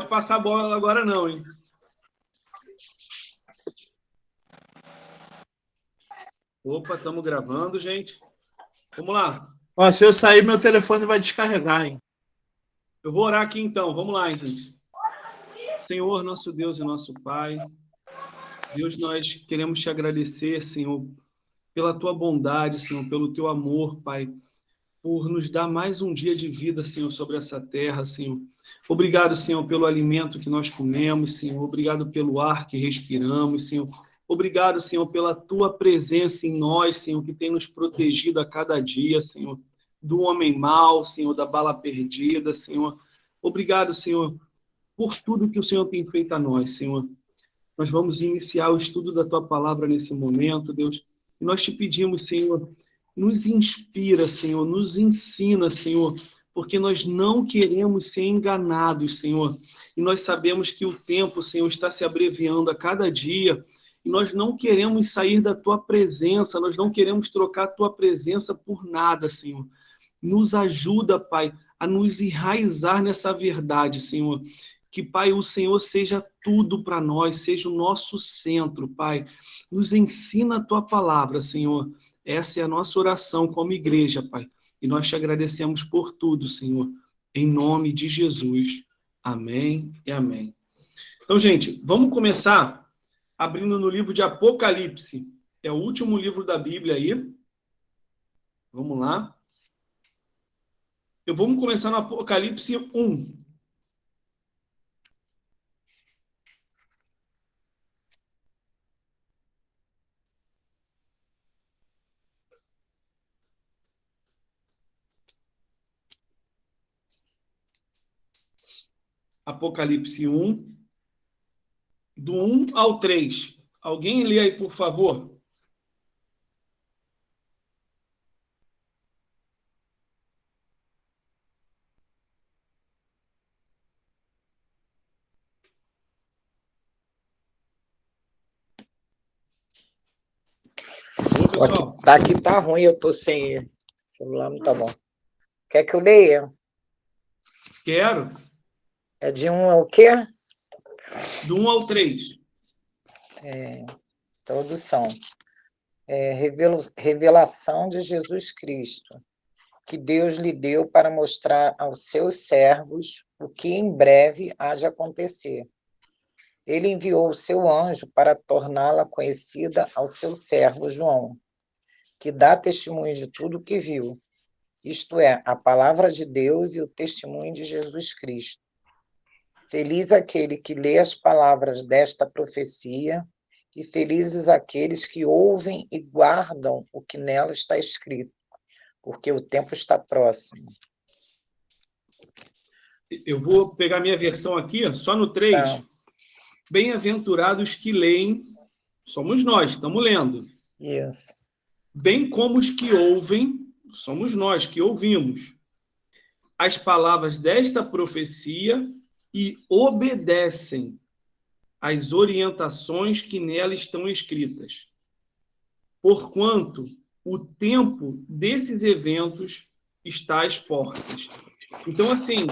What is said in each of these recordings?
pode passar a bola agora não, hein? Opa, estamos gravando, gente. Vamos lá. Ó, se eu sair, meu telefone vai descarregar, hein? Eu vou orar aqui então. Vamos lá, gente. Senhor, nosso Deus e nosso Pai, Deus, nós queremos te agradecer, Senhor, pela tua bondade, Senhor, pelo teu amor, Pai, por nos dar mais um dia de vida, Senhor, sobre essa terra, Senhor. Obrigado, Senhor, pelo alimento que nós comemos, Senhor. Obrigado pelo ar que respiramos, Senhor. Obrigado, Senhor, pela tua presença em nós, Senhor, que tem nos protegido a cada dia, Senhor, do homem mau, Senhor, da bala perdida, Senhor. Obrigado, Senhor, por tudo que o Senhor tem feito a nós, Senhor. Nós vamos iniciar o estudo da tua palavra nesse momento, Deus. E nós te pedimos, Senhor, nos inspira, Senhor, nos ensina, Senhor, porque nós não queremos ser enganados, Senhor. E nós sabemos que o tempo, Senhor, está se abreviando a cada dia. E nós não queremos sair da tua presença, nós não queremos trocar a tua presença por nada, Senhor. Nos ajuda, Pai, a nos enraizar nessa verdade, Senhor. Que, Pai, o Senhor seja tudo para nós, seja o nosso centro, Pai. Nos ensina a tua palavra, Senhor. Essa é a nossa oração como igreja, Pai. E nós te agradecemos por tudo, Senhor. Em nome de Jesus. Amém e amém. Então, gente, vamos começar abrindo no livro de Apocalipse. É o último livro da Bíblia aí. Vamos lá. Vamos começar no Apocalipse 1. Apocalipse 1, do 1 ao 3. Alguém lê aí, por favor? Ô, pessoal. Daqui tá ruim, eu tô sem o celular, não tá bom. Quer que eu leia? Quero. É de 1 ao quê? Do 1 ao 3. Introdução. Revelação de Jesus Cristo, que Deus lhe deu para mostrar aos seus servos o que em breve há de acontecer. Ele enviou o seu anjo para torná-la conhecida ao seu servo João, que dá testemunho de tudo o que viu, isto é, a palavra de Deus e o testemunho de Jesus Cristo. Feliz aquele que lê as palavras desta profecia, e felizes aqueles que ouvem e guardam o que nela está escrito, porque o tempo está próximo. Eu vou pegar minha versão aqui, só no 3. Tá. Bem-aventurados que leem, somos nós, estamos lendo. Isso. Bem como os que ouvem, somos nós que ouvimos as palavras desta profecia e obedecem às orientações que nela estão escritas. Porquanto o tempo desses eventos está às portas. Então, assim,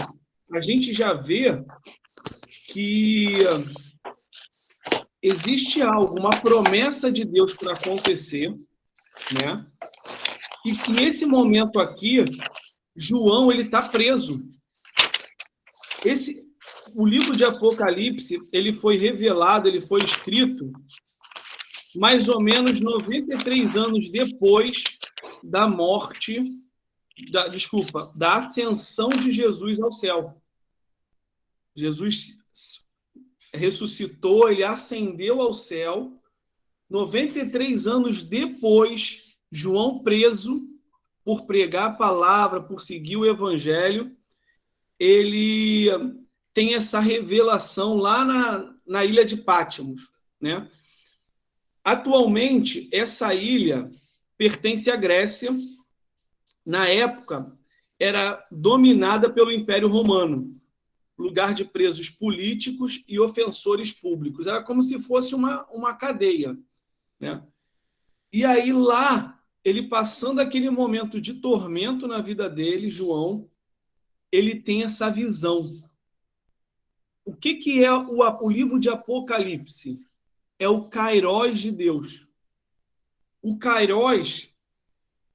a gente já vê que existe algo, uma promessa de Deus para acontecer, né? E que nesse momento aqui, João ele está preso. O livro de Apocalipse ele foi revelado, ele foi escrito mais ou menos 93 anos depois da morte, da ascensão de Jesus ao céu. Jesus ressuscitou, ele ascendeu ao céu. 93 anos depois, João preso por pregar a palavra, por seguir o evangelho, ele tem essa revelação lá na ilha de Patmos, né? Atualmente, essa ilha pertence à Grécia. Na época, era dominada pelo Império Romano, lugar de presos políticos e ofensores públicos. Era como se fosse uma cadeia, né? E aí, lá, ele passando aquele momento de tormento na vida dele, João, ele tem essa visão. O que é o livro de Apocalipse? É o Kairos de Deus. O Kairos,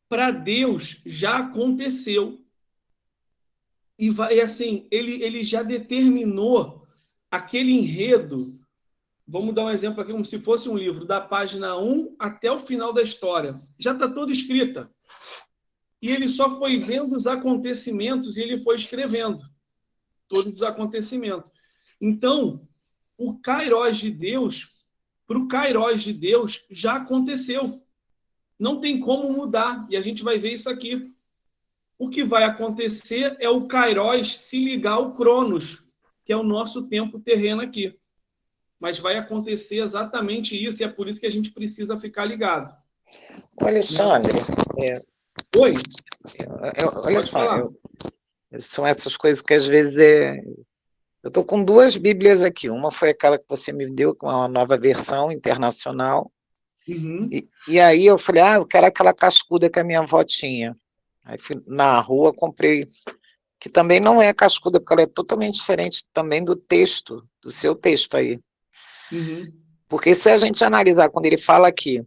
para Deus, já aconteceu. E vai assim, ele já determinou aquele enredo. Vamos dar um exemplo aqui, como se fosse um livro, da página 1 até o final da história. Já está toda escrita. E ele só foi vendo os acontecimentos e ele foi escrevendo todos os acontecimentos. Então, o Kairos de Deus, para o Kairos de Deus, já aconteceu. Não tem como mudar. E a gente vai ver isso aqui. O que vai acontecer é o Kairos se ligar ao Cronos, que é o nosso tempo terreno aqui. Mas vai acontecer exatamente isso, e é por isso que a gente precisa ficar ligado. Alexandre, Oi? Olha só, são essas coisas que às vezes eu estou com 2 Bíblias aqui. Uma foi aquela que você me deu, com uma nova versão internacional. Uhum. E aí eu falei, eu quero aquela cascuda que a minha avó tinha. Aí fui na rua, comprei, que também não é cascuda, porque ela é totalmente diferente também do texto, do seu texto aí. Uhum. Porque se a gente analisar, quando ele fala aqui,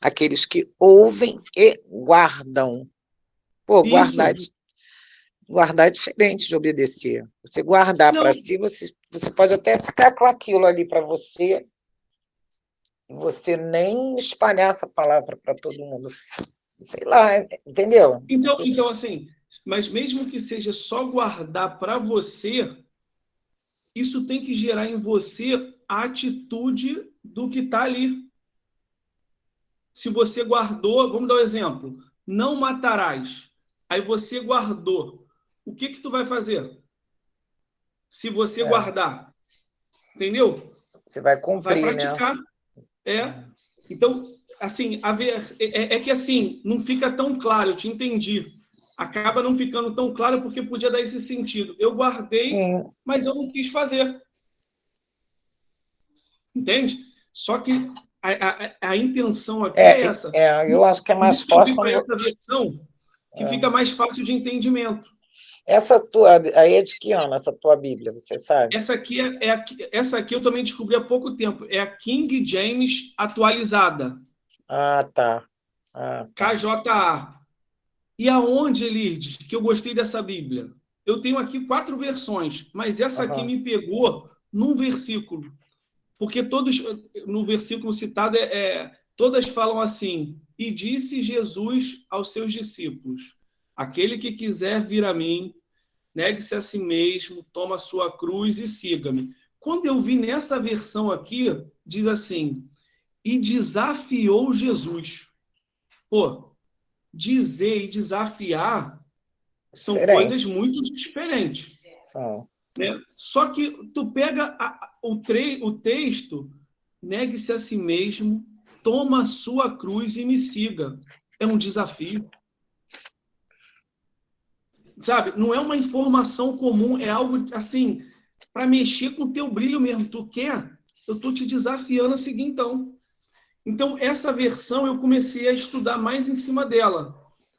aqueles que ouvem e guardam. Pô, guardar é diferente de obedecer. Você guardar para si, você pode até ficar com aquilo ali para você, e você nem espalhar essa palavra para todo mundo. Sei lá, entendeu? Então, assim, mas mesmo que seja só guardar para você, isso tem que gerar em você a atitude do que está ali. Se você guardou, vamos dar um exemplo, não matarás. Aí você guardou. O que tu vai fazer? Se você guardar, entendeu? Você vai cumprir, vai praticar, né? Então, assim, é que assim, não fica tão claro, eu te entendi. Acaba não ficando tão claro porque podia dar esse sentido. Eu guardei, mas eu não quis fazer. Entende? Só que a intenção aqui é essa. Eu acho que é mais fácil quando essa versão que fica mais fácil de entendimento. Essa tua aí é de que ano, essa tua Bíblia, você sabe? Essa aqui eu também descobri há pouco tempo. É a King James atualizada. Tá. KJA. E aonde, Elides, que eu gostei dessa Bíblia? Eu tenho aqui 4 versões, mas essa aqui me pegou num versículo. Porque todos, no versículo citado, todas falam assim: e disse Jesus aos seus discípulos, aquele que quiser vir a mim, negue-se a si mesmo, toma a sua cruz e siga-me. Quando eu vi nessa versão aqui, diz assim, e desafiou Jesus. Pô, dizer e desafiar são coisas muito diferentes. Né? Só que tu pega o texto, negue-se a si mesmo, toma a sua cruz e me siga. É um desafio. Sabe? Não é uma informação comum, é algo assim, para mexer com o teu brilho mesmo. Tu quer? Eu estou te desafiando a seguir então. Então, essa versão eu comecei a estudar mais em cima dela,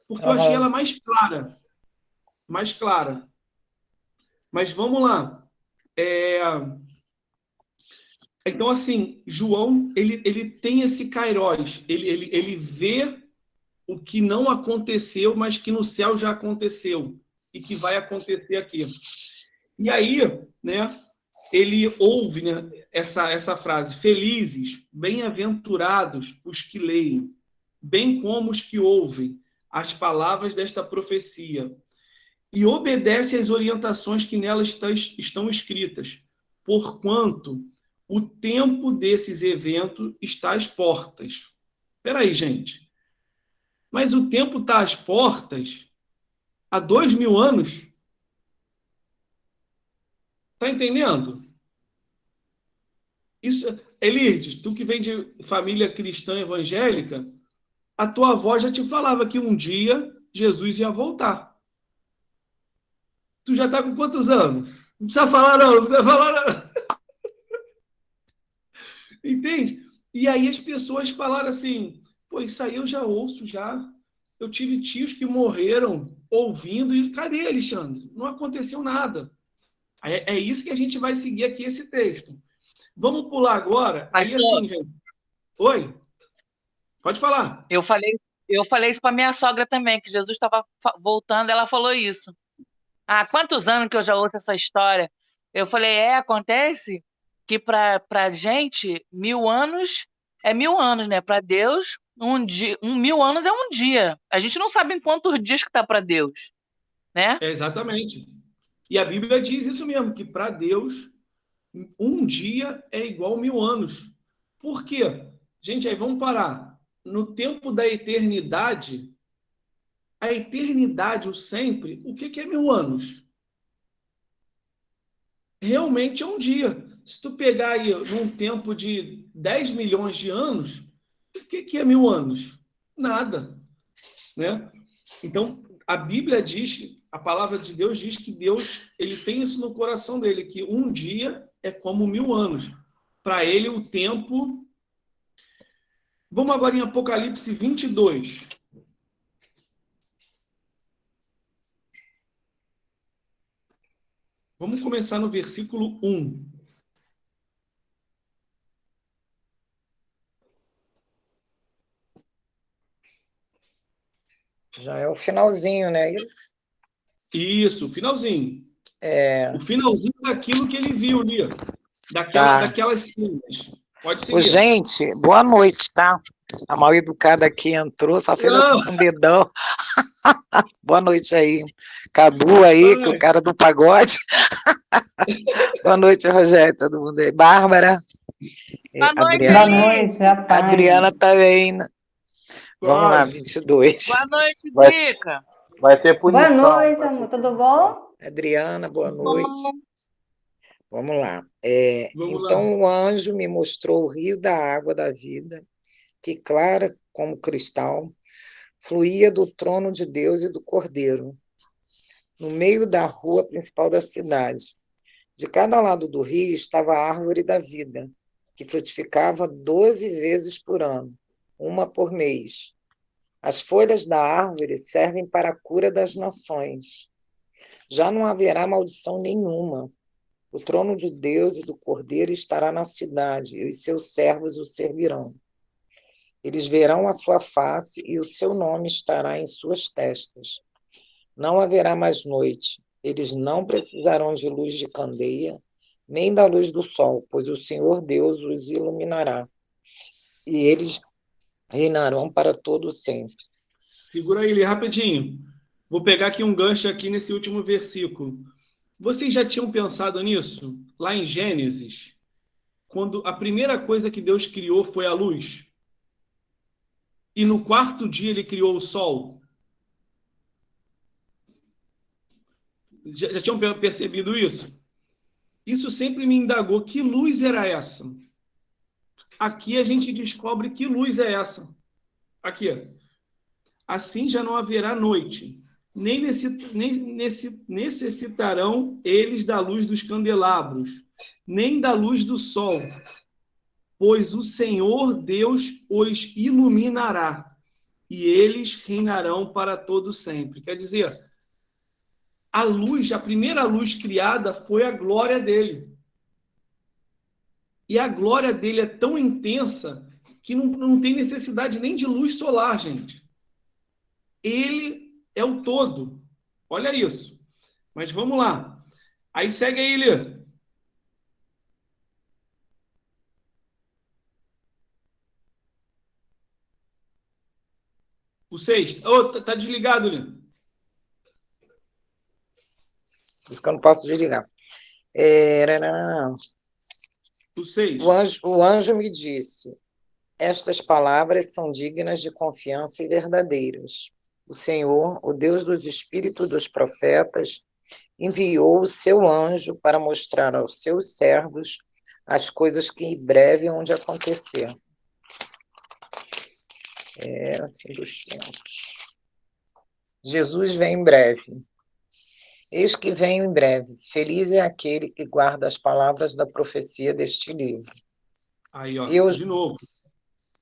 porque eu achei ela mais clara. Mais clara. Mas vamos lá. Então, assim, João, ele tem esse kairos, ele vê o que não aconteceu, mas que no céu já aconteceu e que vai acontecer aqui. E aí, né, ele ouve, né, essa frase, felizes, bem-aventurados os que leem, bem como os que ouvem as palavras desta profecia e obedecem às orientações que nelas estão escritas, porquanto o tempo desses eventos está às portas. Espera aí, gente. Mas o tempo está às portas há 2000 anos? Está entendendo? Isso, Elides, tu que vem de família cristã evangélica, a tua avó já te falava que um dia Jesus ia voltar. Tu já está com quantos anos? Não precisa falar não, não precisa falar não. Entende? E aí as pessoas falaram assim, pô, isso aí eu já ouço já. Eu tive tios que morreram ouvindo, e cadê, Alexandre? Não aconteceu nada. É isso que a gente vai seguir aqui, esse texto. Vamos pular agora. Aí, Pastor, assim, gente. Oi? Pode falar. eu falei isso para minha sogra também, que Jesus estava voltando, ela falou isso. Há quantos anos que eu já ouço essa história? Eu falei, acontece que para gente, 1.000 anos é 1.000 anos, né? Para Deus, 1.000 anos é um dia. A gente não sabe em quantos dias que está para Deus, né? Exatamente. E a Bíblia diz isso mesmo, que para Deus, um dia é igual 1.000 anos. Por quê? Gente, aí vamos parar. No tempo da eternidade, a eternidade, o sempre, o que é 1.000 anos? Realmente é um dia. Se tu pegar aí num tempo de 10 milhões de anos, o que é 1.000 anos? Nada, né? Então, a Bíblia diz, a palavra de Deus diz que Deus, ele tem isso no coração dele, que um dia é como 1.000 anos. Para ele, o tempo... Vamos agora em Apocalipse 22. Vamos começar no versículo 1. Já é o finalzinho, né? Isso, finalzinho. É, O finalzinho daquilo que ele viu ali, tá. daquelas cenas. Pode Ô, seguir. gente, boa noite, tá? A mal educada aqui entrou, só fez assim com o dedão. Boa noite aí. Cadu aí, que é o cara do pagode. Boa noite, Rogério, todo mundo aí. Bárbara. Boa noite, Adriana. Boa noite, rapaz. Adriana também. Né? Vamos lá, 22. Boa noite, Vai- Drica. Vai ter Boa punição. noite, amor. Tudo bom? Adriana, boa noite. Vamos lá. Vamos Então o anjo me mostrou o rio da água da vida, que clara como cristal, fluía do trono de Deus e do Cordeiro, no meio da rua principal da cidade. De cada lado do rio estava a árvore da vida, que frutificava 12 vezes por ano, uma por mês. As folhas da árvore servem para a cura das nações. Já não haverá maldição nenhuma. O trono de Deus e do Cordeiro estará na cidade, e os seus servos o servirão. Eles verão a sua face, e o seu nome estará em suas testas. Não haverá mais noite. Eles não precisarão de luz de candeia, nem da luz do sol, pois o Senhor Deus os iluminará. E eles reinarão para todo sempre. Segura ele rapidinho. Vou pegar aqui um gancho aqui nesse último versículo. Vocês já tinham pensado nisso? Lá em Gênesis, quando a primeira coisa que Deus criou foi a luz. E no quarto dia ele criou o sol. Já tinham percebido isso? Isso sempre me indagou. Que luz era essa? Aqui a gente descobre que luz é essa. Aqui. Assim já não haverá noite, nem necessitarão eles da luz dos candelabros, nem da luz do sol, pois o Senhor Deus os iluminará, e eles reinarão para todo sempre. Quer dizer, a luz, a primeira luz criada foi a glória dele. E a glória dele é tão intensa que não tem necessidade nem de luz solar, gente. Ele é o todo. Olha isso. Mas vamos lá. Aí segue aí, Lê. O 6. Oh, tá desligado, Lê. Por isso que eu não posso desligar. O 6. O anjo me disse: estas palavras são dignas de confiança e verdadeiras. O Senhor, o Deus dos espíritos dos profetas, enviou o seu anjo para mostrar aos seus servos as coisas que em breve hão de acontecer. Fim dos tempos. Jesus vem em breve. Eis que venho em breve. Feliz é aquele que guarda as palavras da profecia deste livro. Aí, ó, Eu, de novo.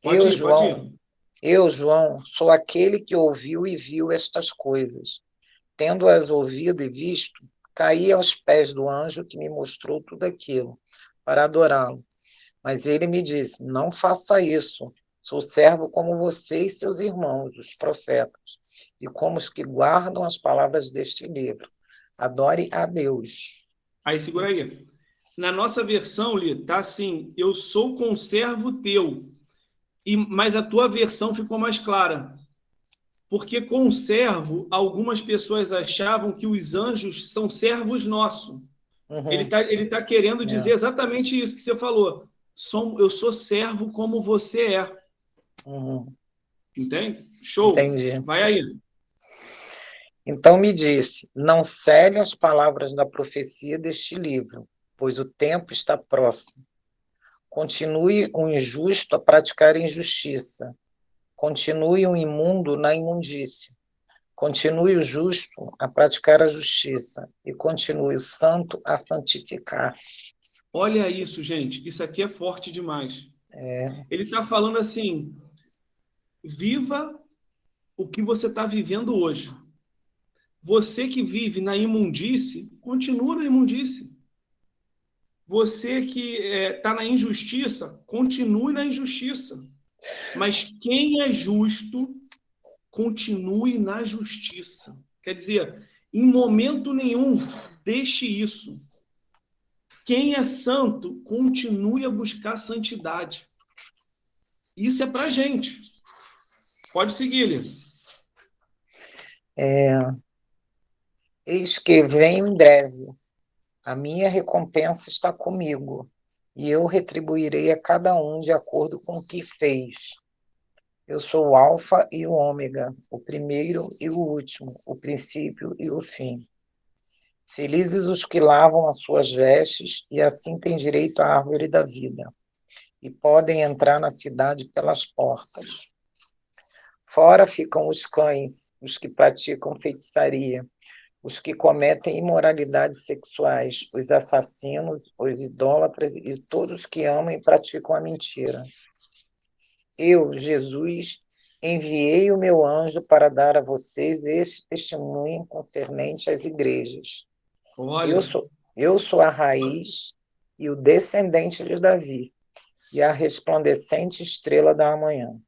eu, Pode João, ir. eu, João, sou aquele que ouviu e viu estas coisas. Tendo-as ouvido e visto, Caí aos pés do anjo que me mostrou tudo aquilo, para adorá-lo. Mas ele me disse: não faça isso. Sou servo como você e seus irmãos, os profetas, e como os que guardam as palavras deste livro. Adore a Deus. Aí, segura aí. Na nossa versão, Li, tá assim, eu sou conservo teu. Mas a tua versão ficou mais clara. Porque conservo, algumas pessoas achavam que os anjos são servos nossos. Uhum. Ele tá querendo dizer exatamente isso que você falou. Eu sou servo como você é. Uhum. Entende? Show. Entendi. Vai aí. Então me disse: não cele as palavras da profecia deste livro, pois o tempo está próximo. Continue o injusto a praticar injustiça. Continue o imundo na imundície. Continue o justo a praticar a justiça. E continue o santo a santificar-se. Olha isso, gente. Isso aqui é forte demais. Ele está falando assim: viva o que você está vivendo hoje. Você que vive na imundície, continua na imundície. Você que está na injustiça, continue na injustiça. Mas quem é justo, continue na justiça. Quer dizer, em momento nenhum, deixe isso. Quem é santo, continue a buscar santidade. Isso é para a gente. Pode seguir, Lê. Eis que venho em breve. A minha recompensa está comigo, e eu retribuirei a cada um de acordo com o que fez. Eu sou o Alfa e o Ômega, o primeiro e o último, o princípio e o fim. Felizes os que lavam as suas vestes, e assim têm direito à árvore da vida, e podem entrar na cidade pelas portas. Fora ficam os cães, os que praticam feitiçaria, os que cometem imoralidades sexuais, os assassinos, os idólatras e todos que amam e praticam a mentira. Eu, Jesus, enviei o meu anjo para dar a vocês este testemunho concernente às igrejas. Olha. Eu sou a raiz e o descendente de Davi, e a resplandecente estrela da manhã.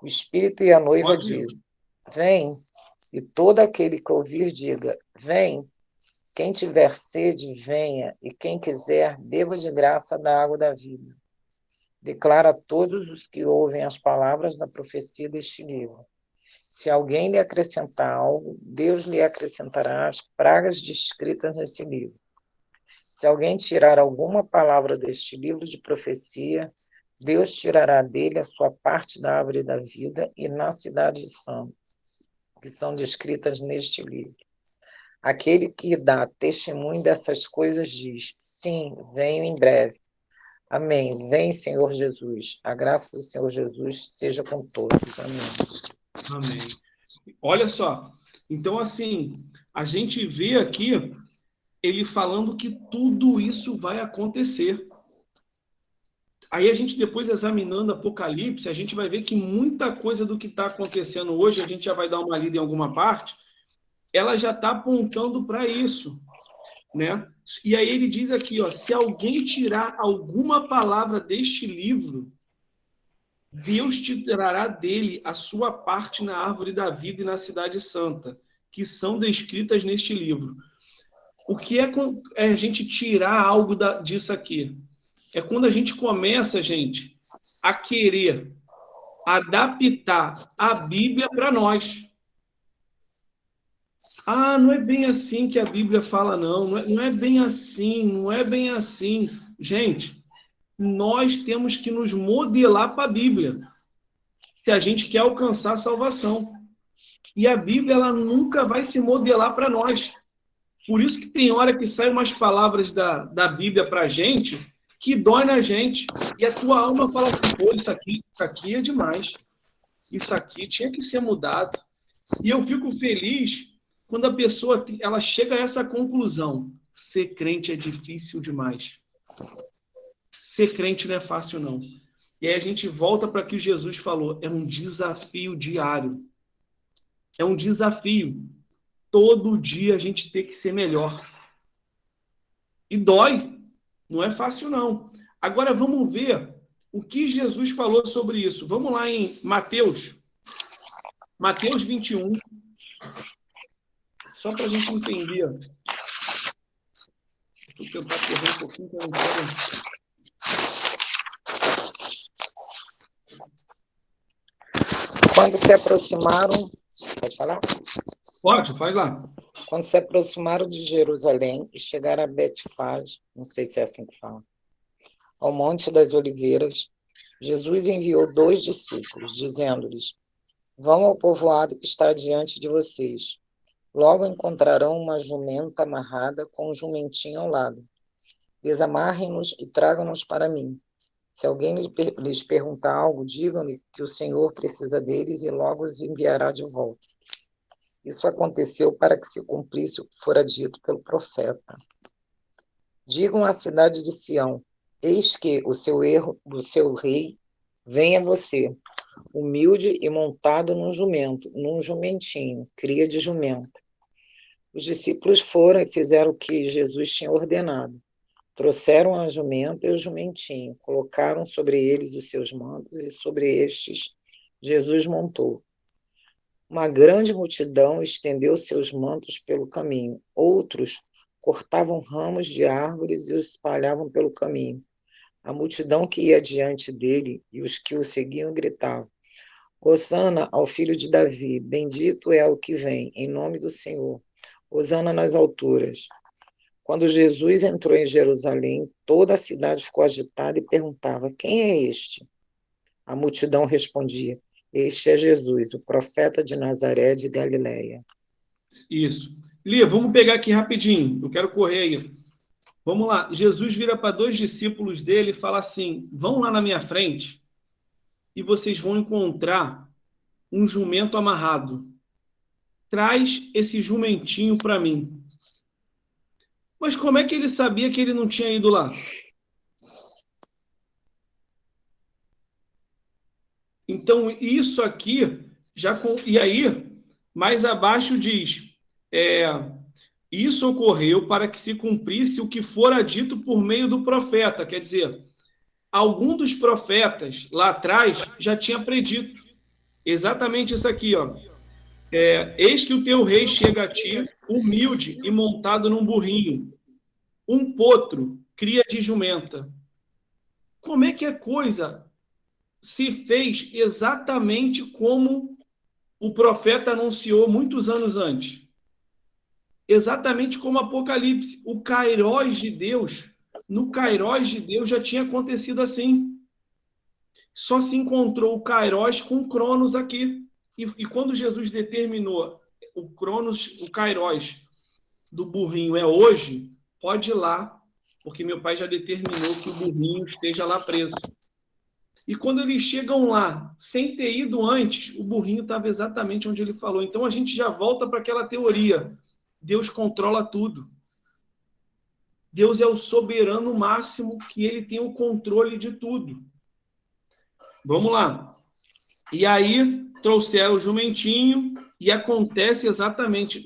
O Espírito e a noiva dizem: vem. E todo aquele que ouvir, diga: vem. Quem tiver sede, venha. E quem quiser, beba de graça da água da vida. Declara a todos os que ouvem as palavras da profecia deste livro. Se alguém lhe acrescentar algo, Deus lhe acrescentará as pragas descritas nesse livro. Se alguém tirar alguma palavra deste livro de profecia, Deus tirará dele a sua parte da árvore da vida e na cidade santa, que são descritas neste livro. Aquele que dá testemunho dessas coisas diz: sim, venho em breve. Amém. Vem, Senhor Jesus. A graça do Senhor Jesus seja com todos. Amém. Amém. Olha só. Então, assim, a gente vê aqui ele falando que tudo isso vai acontecer. Aí a gente, depois examinando Apocalipse, a gente vai ver que muita coisa do que está acontecendo hoje, a gente já vai dar uma lida em alguma parte, ela já está apontando para isso, né? E aí ele diz aqui, ó, se alguém tirar alguma palavra deste livro, Deus tirará dele a sua parte na árvore da vida e na cidade santa, que são descritas neste livro. O que é a gente tirar algo disso aqui? É quando a gente começa, gente, a querer adaptar a Bíblia para nós. Ah, não é bem assim que a Bíblia fala, não. Não é bem assim, não é bem assim. Gente, nós temos que nos modelar para a Bíblia, se a gente quer alcançar a salvação. E a Bíblia, ela nunca vai se modelar para nós. Por isso que tem hora que saem umas palavras da Bíblia para a gente que dói na gente. E a tua alma fala assim, pô, isso aqui é demais. Isso aqui tinha que ser mudado. E eu fico feliz quando a pessoa ela chega a essa conclusão. Ser crente é difícil demais. Ser crente não é fácil, não. E aí a gente volta para o que Jesus falou. É um desafio diário. É um desafio. todo dia a gente ter que ser melhor. E dói. Não é fácil, não. Agora vamos ver o que Jesus falou sobre isso. Vamos lá em Mateus 21, só para a gente entender. Vou tentar correr um pouquinho para não quero. Quando se aproximaram... Pode falar? Pode lá. Quando se aproximaram de Jerusalém e chegaram a Betfage, não sei se é assim que fala, ao Monte das Oliveiras, Jesus enviou 2 discípulos, dizendo-lhes: vão ao povoado que está diante de vocês. Logo encontrarão uma jumenta amarrada com um jumentinho ao lado. Desamarrem-nos e tragam-nos para mim. Se alguém lhes perguntar algo, digam-lhe que o Senhor precisa deles e logo os enviará de volta. Isso aconteceu para que se cumprisse o que fora dito pelo profeta. Digam à cidade de Sião: eis que o seu rei vem a você, humilde e montado num jumentinho, cria de jumenta. Os discípulos foram e fizeram o que Jesus tinha ordenado. Trouxeram a jumenta e o jumentinho, colocaram sobre eles os seus mantos e sobre estes Jesus montou. Uma grande multidão estendeu seus mantos pelo caminho. Outros cortavam ramos de árvores e os espalhavam pelo caminho. A multidão que ia diante dele e os que o seguiam gritavam: Hosana ao filho de Davi, bendito é o que vem, em nome do Senhor. Hosana nas alturas. Quando Jesus entrou em Jerusalém, toda a cidade ficou agitada e perguntava: quem é este? A multidão respondia: este é Jesus, o profeta de Nazaré de Galileia. Isso. Lia, vamos pegar aqui rapidinho. Eu quero correr aí. Vamos lá. Jesus vira para 2 discípulos dele e fala assim: vão lá na minha frente e vocês vão encontrar um jumento amarrado. Traz esse jumentinho para mim. Mas como é que ele sabia que ele não tinha ido lá? Então, isso aqui, e aí, mais abaixo diz, isso ocorreu para que se cumprisse o que fora dito por meio do profeta. Quer dizer, algum dos profetas lá atrás já tinha predito exatamente isso aqui, ó. Eis que o teu rei chega a ti, humilde e montado num burrinho, um potro, cria de jumenta. Como é que a coisa se fez exatamente como o profeta anunciou muitos anos antes? Exatamente como Apocalipse. O Kairós de Deus, no Kairós de Deus já tinha acontecido assim. Só se encontrou o Kairós com o Cronos aqui. E quando Jesus determinou o Cronos, o Kairós do burrinho é hoje, pode ir lá, porque meu pai já determinou que o burrinho esteja lá preso. E quando eles chegam lá, sem ter ido antes, o burrinho estava exatamente onde ele falou. Então a gente já volta para aquela teoria. Deus controla tudo. Deus é o soberano máximo, que ele tem o controle de tudo. Vamos lá. E aí trouxeram o jumentinho e acontece exatamente.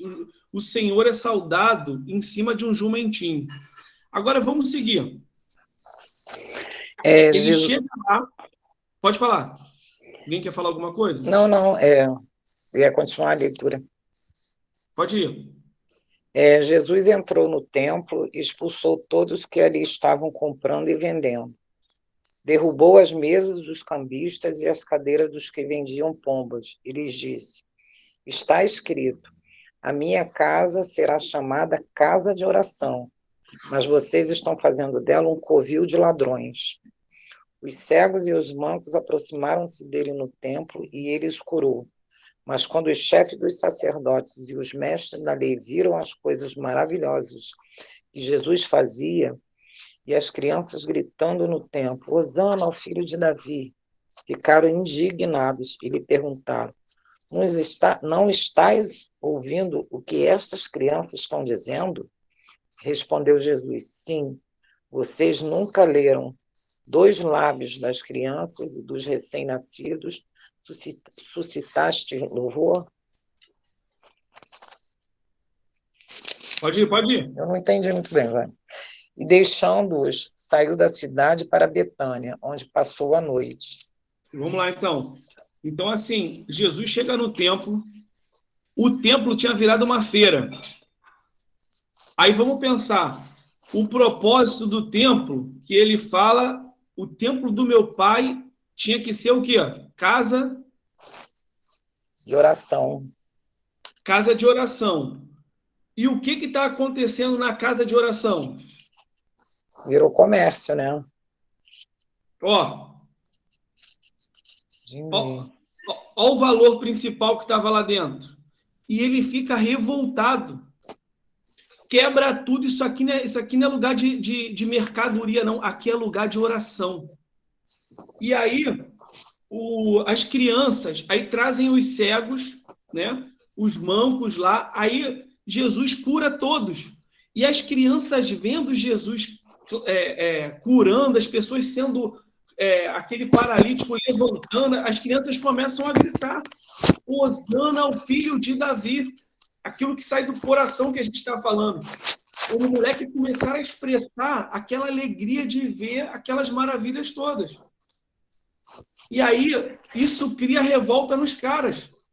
O Senhor é saudado em cima de um jumentinho. Agora vamos seguir. Ele Jesus... chega lá. Pode falar. Alguém quer falar alguma coisa? Não. Eu ia continuar a leitura. Pode ir. Jesus entrou no templo e expulsou todos que ali estavam comprando e vendendo. Derrubou as mesas dos cambistas e as cadeiras dos que vendiam pombas. E lhes disse: está escrito, a minha casa será chamada casa de oração, mas vocês estão fazendo dela um covil de ladrões. Os cegos e os mancos aproximaram-se dele no templo e ele os curou. Mas quando os chefes dos sacerdotes e os mestres da lei viram as coisas maravilhosas que Jesus fazia, e as crianças gritando no templo, Hosana ao filho de Davi, ficaram indignados e lhe perguntaram: não estáis ouvindo o que estas crianças estão dizendo? Respondeu Jesus: sim, vocês nunca leram: dos lábios das crianças e dos recém-nascidos suscitaste louvor? Pode ir, pode ir. Eu não entendi muito bem, vai. E deixando-os, saiu da cidade para Betânia, onde passou a noite. Vamos lá, então. Então, assim, Jesus chega no templo, o templo tinha virado uma feira. Aí vamos pensar, o propósito do templo, que ele fala, o templo do meu pai tinha que ser o quê? Casa De oração. Casa de oração. E o que está acontecendo na casa de oração? Virou comércio, né? Ó, De- ó o valor principal que estava lá dentro. E ele fica revoltado. Quebra tudo. Isso aqui não é lugar de mercadoria, não. Aqui é lugar de oração. E aí, as crianças, aí trazem os cegos, né? Os mancos lá. Aí Jesus cura todos. E as crianças vendo Jesus curando, as pessoas sendo... aquele paralítico levantando, as crianças começam a gritar: Hosana ao filho de Davi. Aquilo que sai do coração que a gente está falando. O moleque começar a expressar aquela alegria de ver aquelas maravilhas todas. E aí, isso cria revolta nos caras.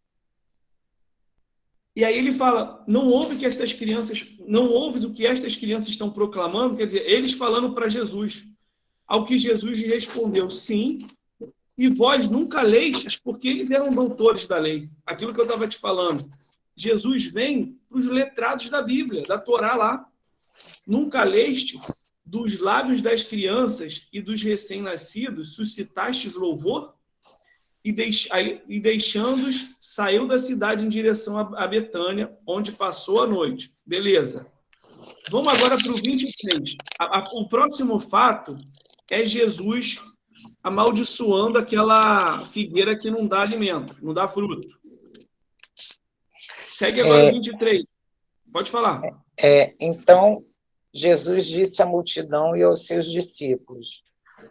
E aí ele fala, não ouve o que estas crianças estão proclamando, quer dizer, eles falando para Jesus. Ao que Jesus lhe respondeu, sim, e vós nunca leis, porque eles eram doutores da lei. Aquilo que eu estava te falando. Jesus vem para os letrados da Bíblia, da Torá lá. Nunca leste dos lábios das crianças e dos recém-nascidos, suscitastes louvor? E deixando-os, saiu da cidade em direção a Betânia, onde passou a noite. Beleza. Vamos agora para o 23. O próximo fato é Jesus amaldiçoando aquela figueira que não dá alimento, não dá fruto. Segue agora o 23. Pode falar. Então, Jesus disse à multidão e aos seus discípulos: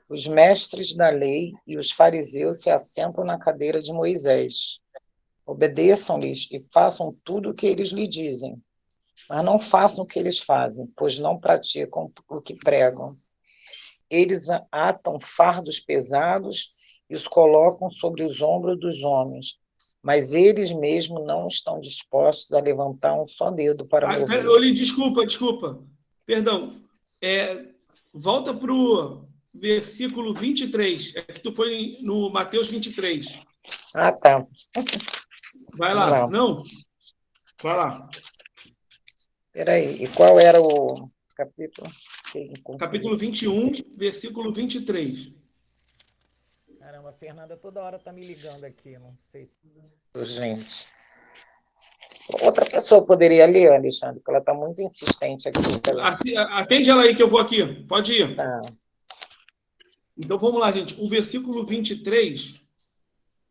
os mestres da lei e os fariseus se assentam na cadeira de Moisés. Obedeçam-lhes e façam tudo o que eles lhe dizem, mas não façam o que eles fazem, pois não praticam o que pregam. Eles atam fardos pesados e os colocam sobre os ombros dos homens, mas eles mesmos não estão dispostos a levantar um só dedo para mover. Desculpa. Perdão. Volta para o versículo 23. É que tu foi no Mateus 23. Ah, tá. Vai lá. Não? Vai lá. Peraí, e qual era o capítulo? Capítulo 21, versículo 23. Caramba, a Fernanda toda hora tá me ligando aqui, não sei se... Gente. Outra pessoa poderia ler, Alexandre, porque ela está muito insistente aqui. Atende ela aí que eu vou aqui. Pode ir. Tá. Então vamos lá, gente. O versículo 23.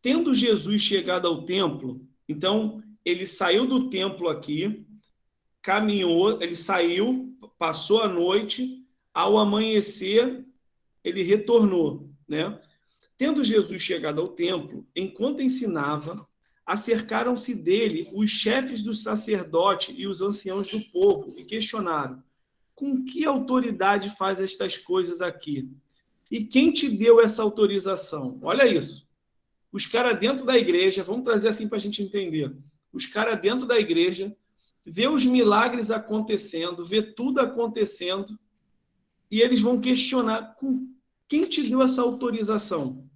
Tendo Jesus chegado ao templo, então ele saiu do templo aqui, caminhou, ele saiu, passou a noite, ao amanhecer ele retornou, né? Tendo Jesus chegado ao templo, enquanto ensinava, acercaram-se dele os chefes do sacerdote e os anciãos do povo e questionaram: com que autoridade faz estas coisas aqui? E quem te deu essa autorização? Olha isso. Os caras dentro da igreja, vamos trazer assim para a gente entender. Os caras dentro da igreja vê os milagres acontecendo, vê tudo acontecendo, e eles vão questionar: com quem te deu essa autorização?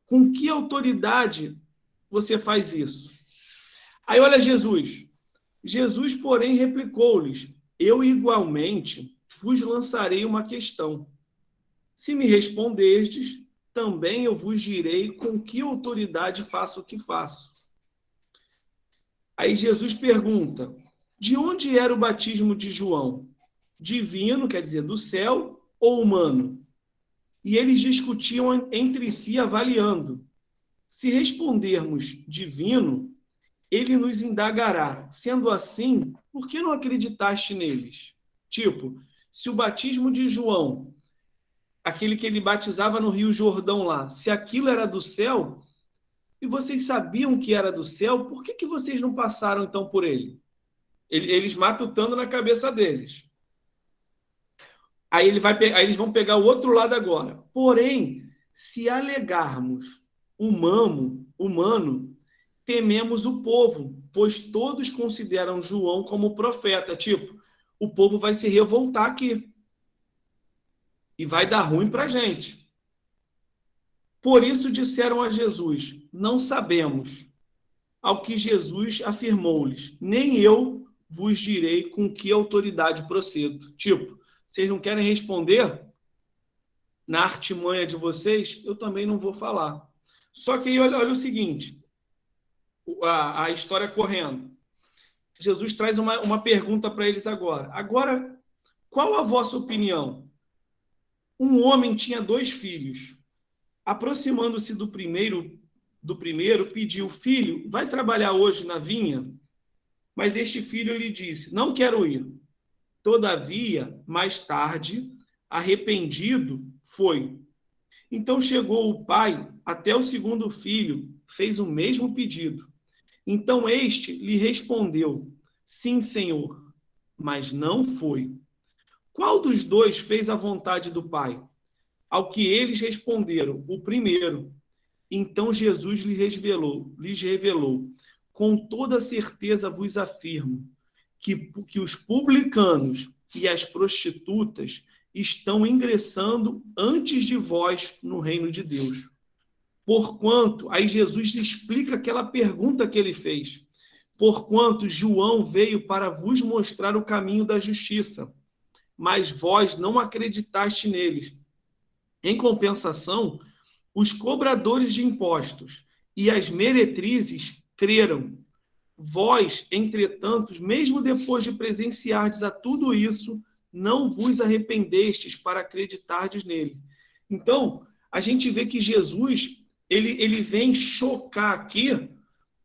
Com que autoridade você faz isso? Aí olha Jesus. Jesus, porém, replicou-lhes: eu igualmente vos lançarei uma questão. Se me responderdes, também eu vos direi com que autoridade faço o que faço. Aí Jesus pergunta: de onde era o batismo de João? Divino, quer dizer, do céu, ou humano? E eles discutiam entre si, avaliando. Se respondermos divino, ele nos indagará. Sendo assim, por que não acreditaste neles? Tipo, se o batismo de João, aquele que ele batizava no Rio Jordão lá, se aquilo era do céu, e vocês sabiam que era do céu, por que vocês não passaram então por ele? Eles matutando na cabeça deles. Aí eles vão pegar o outro lado agora. Porém, se alegarmos humano, tememos o povo, pois todos consideram João como profeta. Tipo, o povo vai se revoltar aqui. E vai dar ruim para a gente. Por isso disseram a Jesus, não sabemos. Ao que Jesus afirmou-lhes, nem eu vos direi com que autoridade procedo. Tipo, vocês não querem responder na artimanha de vocês? Eu também não vou falar. Só que aí olha o seguinte, a história correndo. Jesus traz uma pergunta para eles agora. Agora, qual a vossa opinião? Um homem tinha 2 filhos. Aproximando-se do primeiro, pediu, filho, vai trabalhar hoje na vinha? Mas este filho lhe disse, não quero ir. Todavia, mais tarde, arrependido, foi. Então chegou o pai, até o segundo filho, fez o mesmo pedido. Então este lhe respondeu, sim, senhor, mas não foi. Qual dos 2 fez a vontade do pai? Ao que eles responderam, o primeiro. Então Jesus lhes revelou, com toda certeza vos afirmo, que os publicanos e as prostitutas estão ingressando antes de vós no reino de Deus. Porquanto, aí Jesus explica aquela pergunta que ele fez. Porquanto João veio para vos mostrar o caminho da justiça, mas vós não acreditaste neles. Em compensação, os cobradores de impostos e as meretrizes creram. Vós, entretanto, mesmo depois de presenciardes a tudo isso, não vos arrependestes para acreditardes nele. Então, a gente vê que Jesus, ele vem chocar aqui,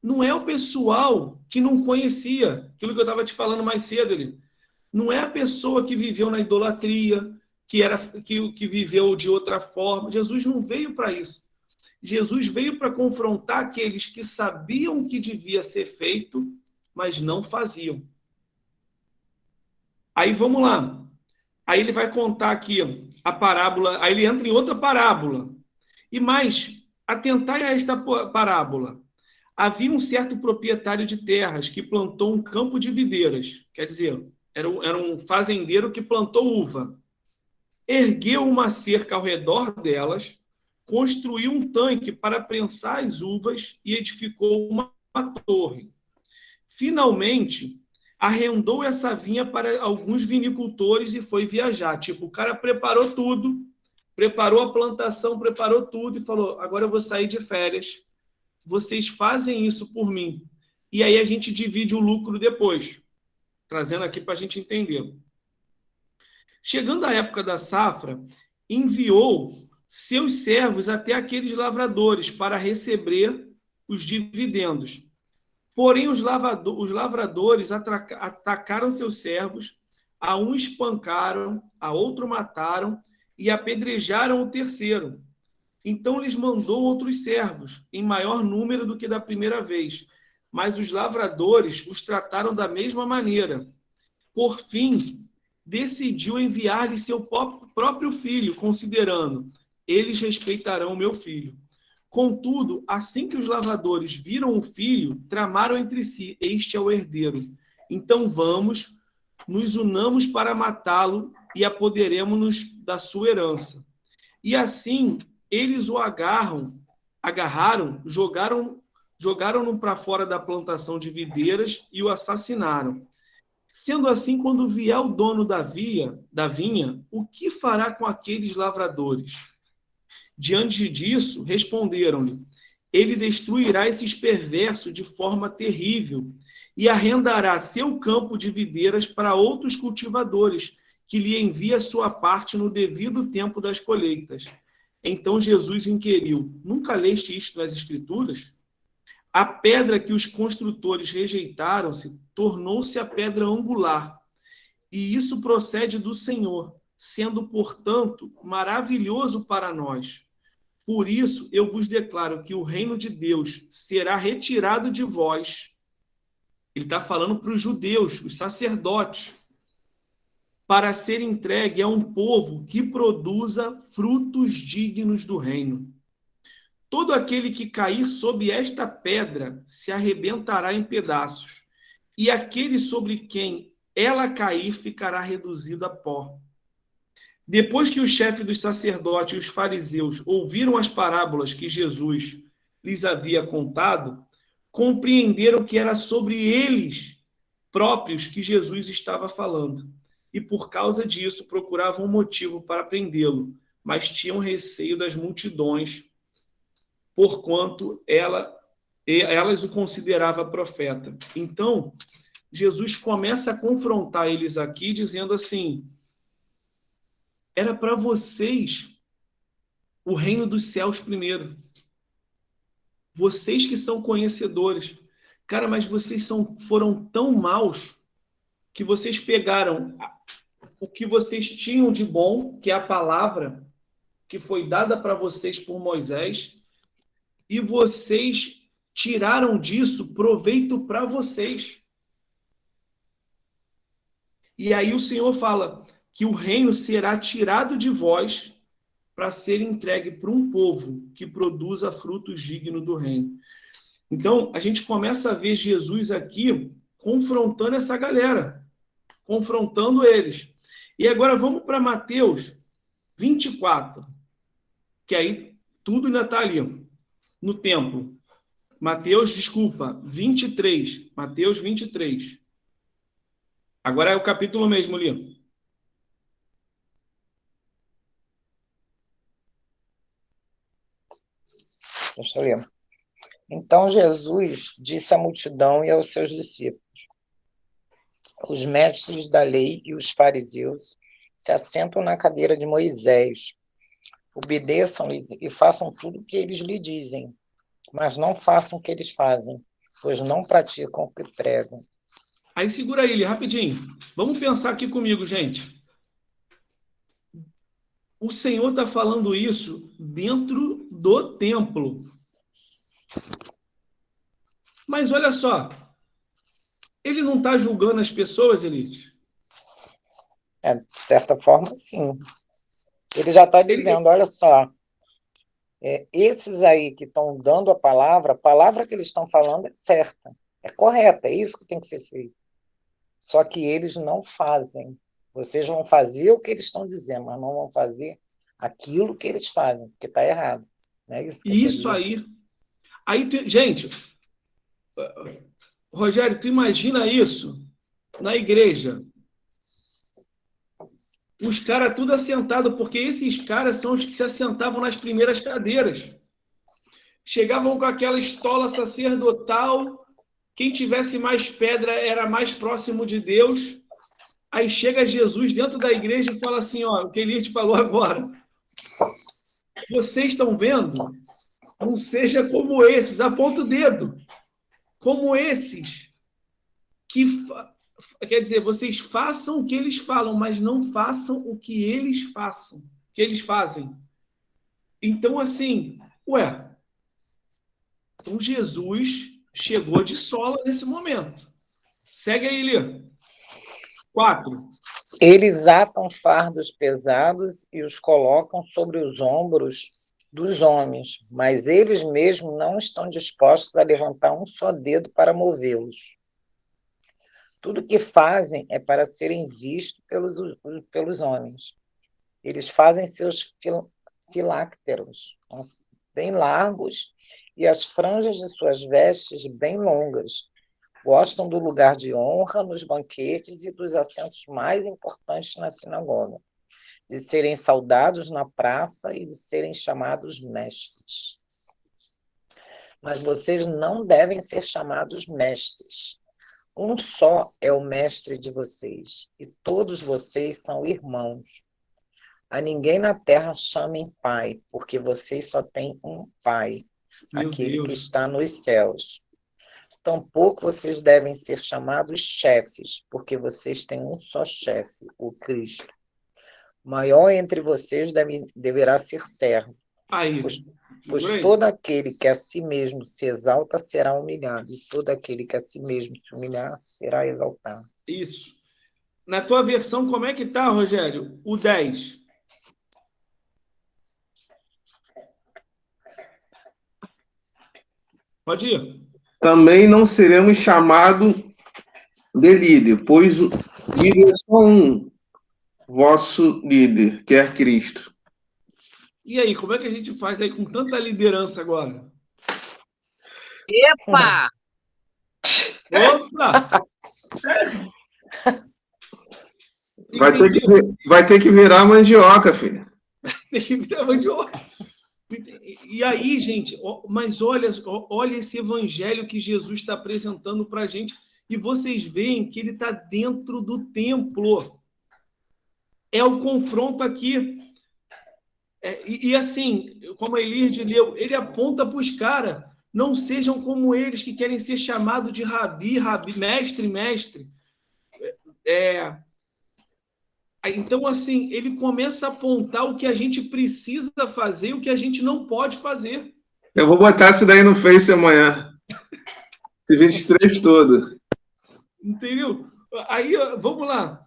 não é o pessoal que não conhecia, aquilo que eu estava te falando mais cedo ali. Não é a pessoa que viveu na idolatria, que viveu de outra forma. Jesus não veio para isso. Jesus veio para confrontar aqueles que sabiam que devia ser feito, mas não faziam. Aí vamos lá. Aí ele vai contar aqui a parábola, aí ele entra em outra parábola. E mais, atentai a esta parábola. Havia um certo proprietário de terras que plantou um campo de videiras. Quer dizer, era um fazendeiro que plantou uva. Ergueu uma cerca ao redor delas, construiu um tanque para prensar as uvas e edificou uma torre. Finalmente, arrendou essa vinha para alguns vinicultores e foi viajar. Tipo, o cara preparou tudo, preparou a plantação, preparou tudo e falou, agora eu vou sair de férias. Vocês fazem isso por mim. E aí a gente divide o lucro depois, trazendo aqui para a gente entender. Chegando a época da safra, enviou seus servos até aqueles lavradores para receber os dividendos. Porém, os lavradores atacaram seus servos, a um espancaram, a outro mataram e apedrejaram o terceiro. Então lhes mandou outros servos, em maior número do que da primeira vez, mas os lavradores os trataram da mesma maneira. Por fim, decidiu enviar-lhe seu próprio filho, considerando, eles respeitarão o meu filho. Contudo, assim que os lavradores viram o filho, tramaram entre si, este é o herdeiro. Então vamos, nos unamos para matá-lo e apoderemos-nos da sua herança. E assim, eles o agarraram, jogaram-no para fora da plantação de videiras e o assassinaram. Sendo assim, quando vier o dono da vinha, o que fará com aqueles lavradores? Diante disso, responderam-lhe, ele destruirá esses perversos de forma terrível e arrendará seu campo de videiras para outros cultivadores, que lhe envia sua parte no devido tempo das colheitas. Então Jesus inquiriu, nunca leste isto nas Escrituras? A pedra que os construtores rejeitaram-se tornou-se a pedra angular. E isso procede do Senhor, sendo, portanto, maravilhoso para nós. Por isso, eu vos declaro que o reino de Deus será retirado de vós Ele está falando para os judeus, os sacerdotes, para ser entregue a um povo que produza frutos dignos do reino. Todo aquele que cair sob esta pedra se arrebentará em pedaços, e aquele sobre quem ela cair ficará reduzido a pó. Depois que o chefe dos sacerdotes e os fariseus ouviram as parábolas que Jesus lhes havia contado, compreenderam que era sobre eles próprios que Jesus estava falando. E por causa disso procuravam um motivo para prendê-lo, mas tinham receio das multidões, porquanto elas o consideravam profeta. Então, Jesus começa a confrontar eles aqui, dizendo assim: era para vocês o reino dos céus primeiro. Vocês que são conhecedores. Cara, mas vocês foram tão maus que vocês pegaram o que vocês tinham de bom, que é a palavra que foi dada para vocês por Moisés, e vocês tiraram disso proveito para vocês. E aí o Senhor fala que o reino será tirado de vós para ser entregue para um povo que produza frutos dignos do reino. Então, a gente começa a ver Jesus aqui confrontando essa galera, confrontando eles. E agora vamos para Mateus 24, que aí tudo ainda está ali, no templo. Mateus 23. Mateus 23. Agora é o capítulo mesmo ali. Deixa eu ler. Então Jesus disse à multidão e aos seus discípulos: os mestres da lei e os fariseus se assentam na cadeira de Moisés. Obedeçam-lhes e façam tudo o que eles lhe dizem, mas não façam o que eles fazem, pois não praticam o que pregam. Aí segura ele, rapidinho. Vamos pensar aqui comigo, gente. O Senhor está falando isso dentro do templo. Mas olha só, ele não está julgando as pessoas, Elite? De certa forma, sim. Ele já está dizendo, olha só, esses aí que estão dando a palavra que eles estão falando é certa, é correta, é isso que tem que ser feito. Só que eles não fazem. Vocês vão fazer o que eles estão dizendo, mas não vão fazer aquilo que eles fazem, porque está errado. Não é isso que Isso aí. Gente, Rogério, tu imagina isso na igreja? Os caras tudo assentados, porque esses caras são os que se assentavam nas primeiras cadeiras. Chegavam com aquela estola sacerdotal, quem tivesse mais pedra era mais próximo de Deus. Aí chega Jesus dentro da igreja e fala assim, ó, o que ele te falou agora. Vocês estão vendo? Não seja como esses, aponta o dedo. Como esses que... Quer dizer, vocês façam o que eles falam, mas não façam o que eles fazem. Então, assim, então Jesus chegou de sola nesse momento. Segue aí, Lê. 4. Eles atam fardos pesados e os colocam sobre os ombros dos homens, mas eles mesmos não estão dispostos a levantar um só dedo para movê-los. Tudo que fazem é para serem vistos pelos homens. Eles fazem seus filácteros bem largos e as franjas de suas vestes bem longas. Gostam do lugar de honra nos banquetes e dos assentos mais importantes na sinagoga, de serem saudados na praça e de serem chamados mestres. Mas vocês não devem ser chamados mestres. Um só é o mestre de vocês, e todos vocês são irmãos. A ninguém na terra chamem pai, porque vocês só têm um pai, aquele que está nos céus. Tampouco vocês devem ser chamados chefes, porque vocês têm um só chefe, o Cristo. O maior entre vocês deverá ser servo. Aí, Pois Por aí. todo aquele que a si mesmo se exalta será humilhado, e todo aquele que a si mesmo se humilhar será exaltado. Isso. Na tua versão, como é que tá, Rogério? O 10. Pode ir. Também não seremos chamados de líder, pois o líder é só um, vosso líder, que é Cristo. E aí, como é que a gente faz aí com tanta liderança agora? Epa! Opa! Vai ter que virar mandioca, filho. Tem que virar mandioca. E aí, gente, mas olha esse evangelho que Jesus está apresentando para a gente, e vocês veem que ele está dentro do templo. É o confronto aqui. E assim, como a Elirde leu, ele aponta para os caras, não sejam como eles que querem ser chamados de rabi, mestre. Então, assim, ele começa a apontar o que a gente precisa fazer e o que a gente não pode fazer. Eu vou botar isso daí no Face amanhã. Esse 23 todo. Entendeu? Aí, vamos lá.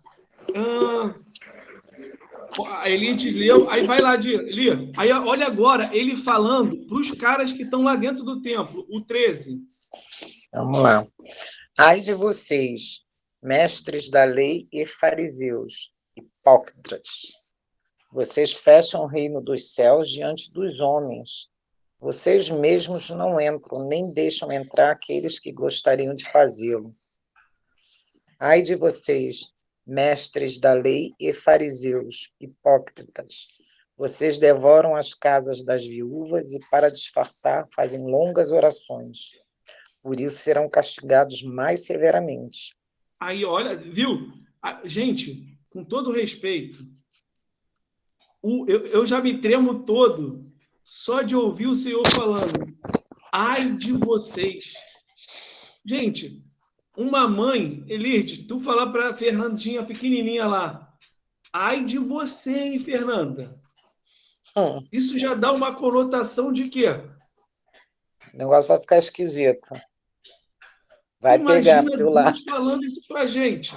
A Elite leu, aí vai lá, Lia. Aí, olha agora, ele falando para os caras que estão lá dentro do templo, o 13. Vamos lá. Ai de vocês, mestres da lei e fariseus, hipócritas. Vocês fecham o reino dos céus diante dos homens. Vocês mesmos não entram, nem deixam entrar aqueles que gostariam de fazê-lo. Ai de vocês, mestres da lei e fariseus, hipócritas. Vocês devoram as casas das viúvas e, para disfarçar, fazem longas orações. Por isso serão castigados mais severamente. Aí, olha, viu? Gente, com todo respeito, eu já me tremo todo só de ouvir o Senhor falando. Ai de vocês. Gente, uma mãe, Elirde, tu falar para a Fernandinha pequenininha lá, ai de você, hein, Fernanda? Isso já dá uma conotação de quê? O negócio vai ficar esquisito. Vai pegar pro teu lado. Falando isso pra gente.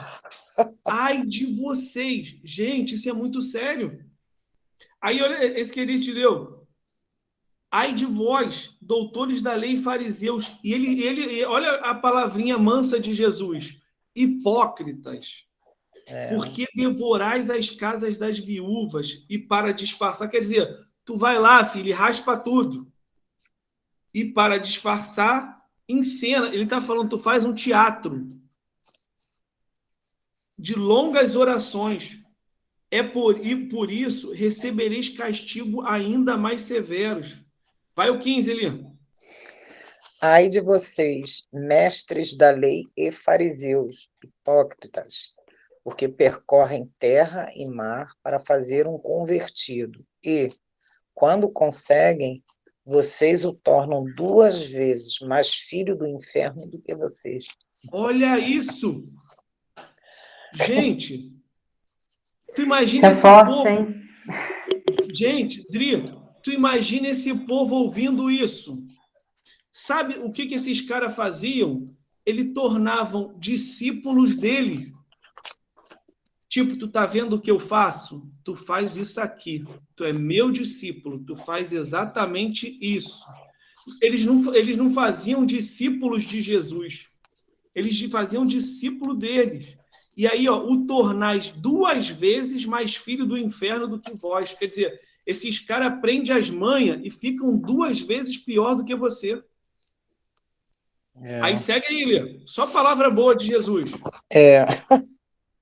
Ai de vocês. Gente, isso é muito sério. Aí, olha esse que ele te deu. Ai de vós, doutores da lei e fariseus. E ele olha a palavrinha mansa de Jesus. Hipócritas. Porque devorais as casas das viúvas e para disfarçar. Quer dizer, tu vai lá, filho, e raspa tudo. E para disfarçar, encena. Ele está falando, tu faz um teatro de longas orações. Por isso recebereis castigo ainda mais severos. Vai o 15, Eli. Ai de vocês, mestres da lei e fariseus, hipócritas, porque percorrem terra e mar para fazer um convertido. E, quando conseguem, vocês o tornam 2 vezes mais filho do inferno do que vocês. Olha isso! Gente, tu imagina esse forte, povo... hein? Gente, Dri, tu imagina esse povo ouvindo isso. Sabe o que esses caras faziam? Eles tornavam discípulos dele. Tipo, tu tá vendo o que eu faço? Tu faz isso aqui. Tu é meu discípulo. Tu faz exatamente isso. Eles não faziam discípulos de Jesus. Eles faziam discípulo deles. E aí, ó, o tornais 2 vezes mais filho do inferno do que vós. Quer dizer, esses caras aprendem as manhas e ficam 2 vezes pior do que você. Aí segue aí, Lê. Só palavra boa de Jesus.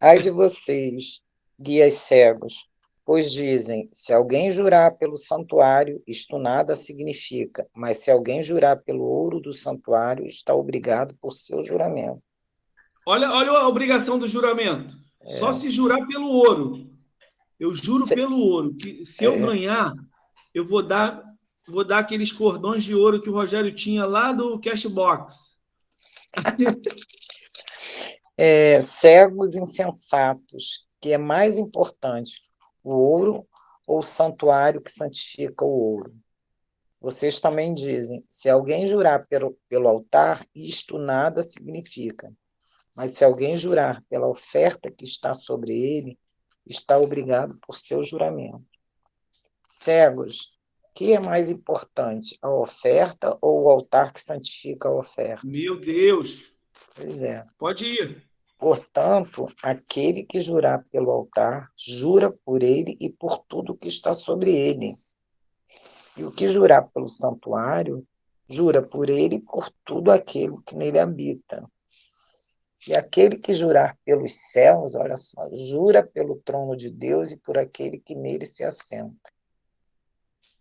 Ai de vocês, guias cegos, pois dizem, se alguém jurar pelo santuário, isto nada significa, mas se alguém jurar pelo ouro do santuário, está obrigado por seu juramento. Olha a obrigação do juramento. Só se jurar pelo ouro. Eu juro pelo ouro, que se eu ganhar, eu vou dar aqueles cordões de ouro que o Rogério tinha lá do Cashbox. Cegos insensatos, que é mais importante, o ouro ou o santuário que santifica o ouro? Vocês também dizem: se alguém jurar pelo altar, isto nada significa. Mas se alguém jurar pela oferta que está sobre ele, está obrigado por seu juramento. Cegos, que é mais importante, a oferta ou o altar que santifica a oferta? Meu Deus. Pois é. Pode ir. Portanto, aquele que jurar pelo altar, jura por ele e por tudo que está sobre ele. E o que jurar pelo santuário, jura por ele e por tudo aquilo que nele habita. E aquele que jurar pelos céus, olha só, jura pelo trono de Deus e por aquele que nele se assenta.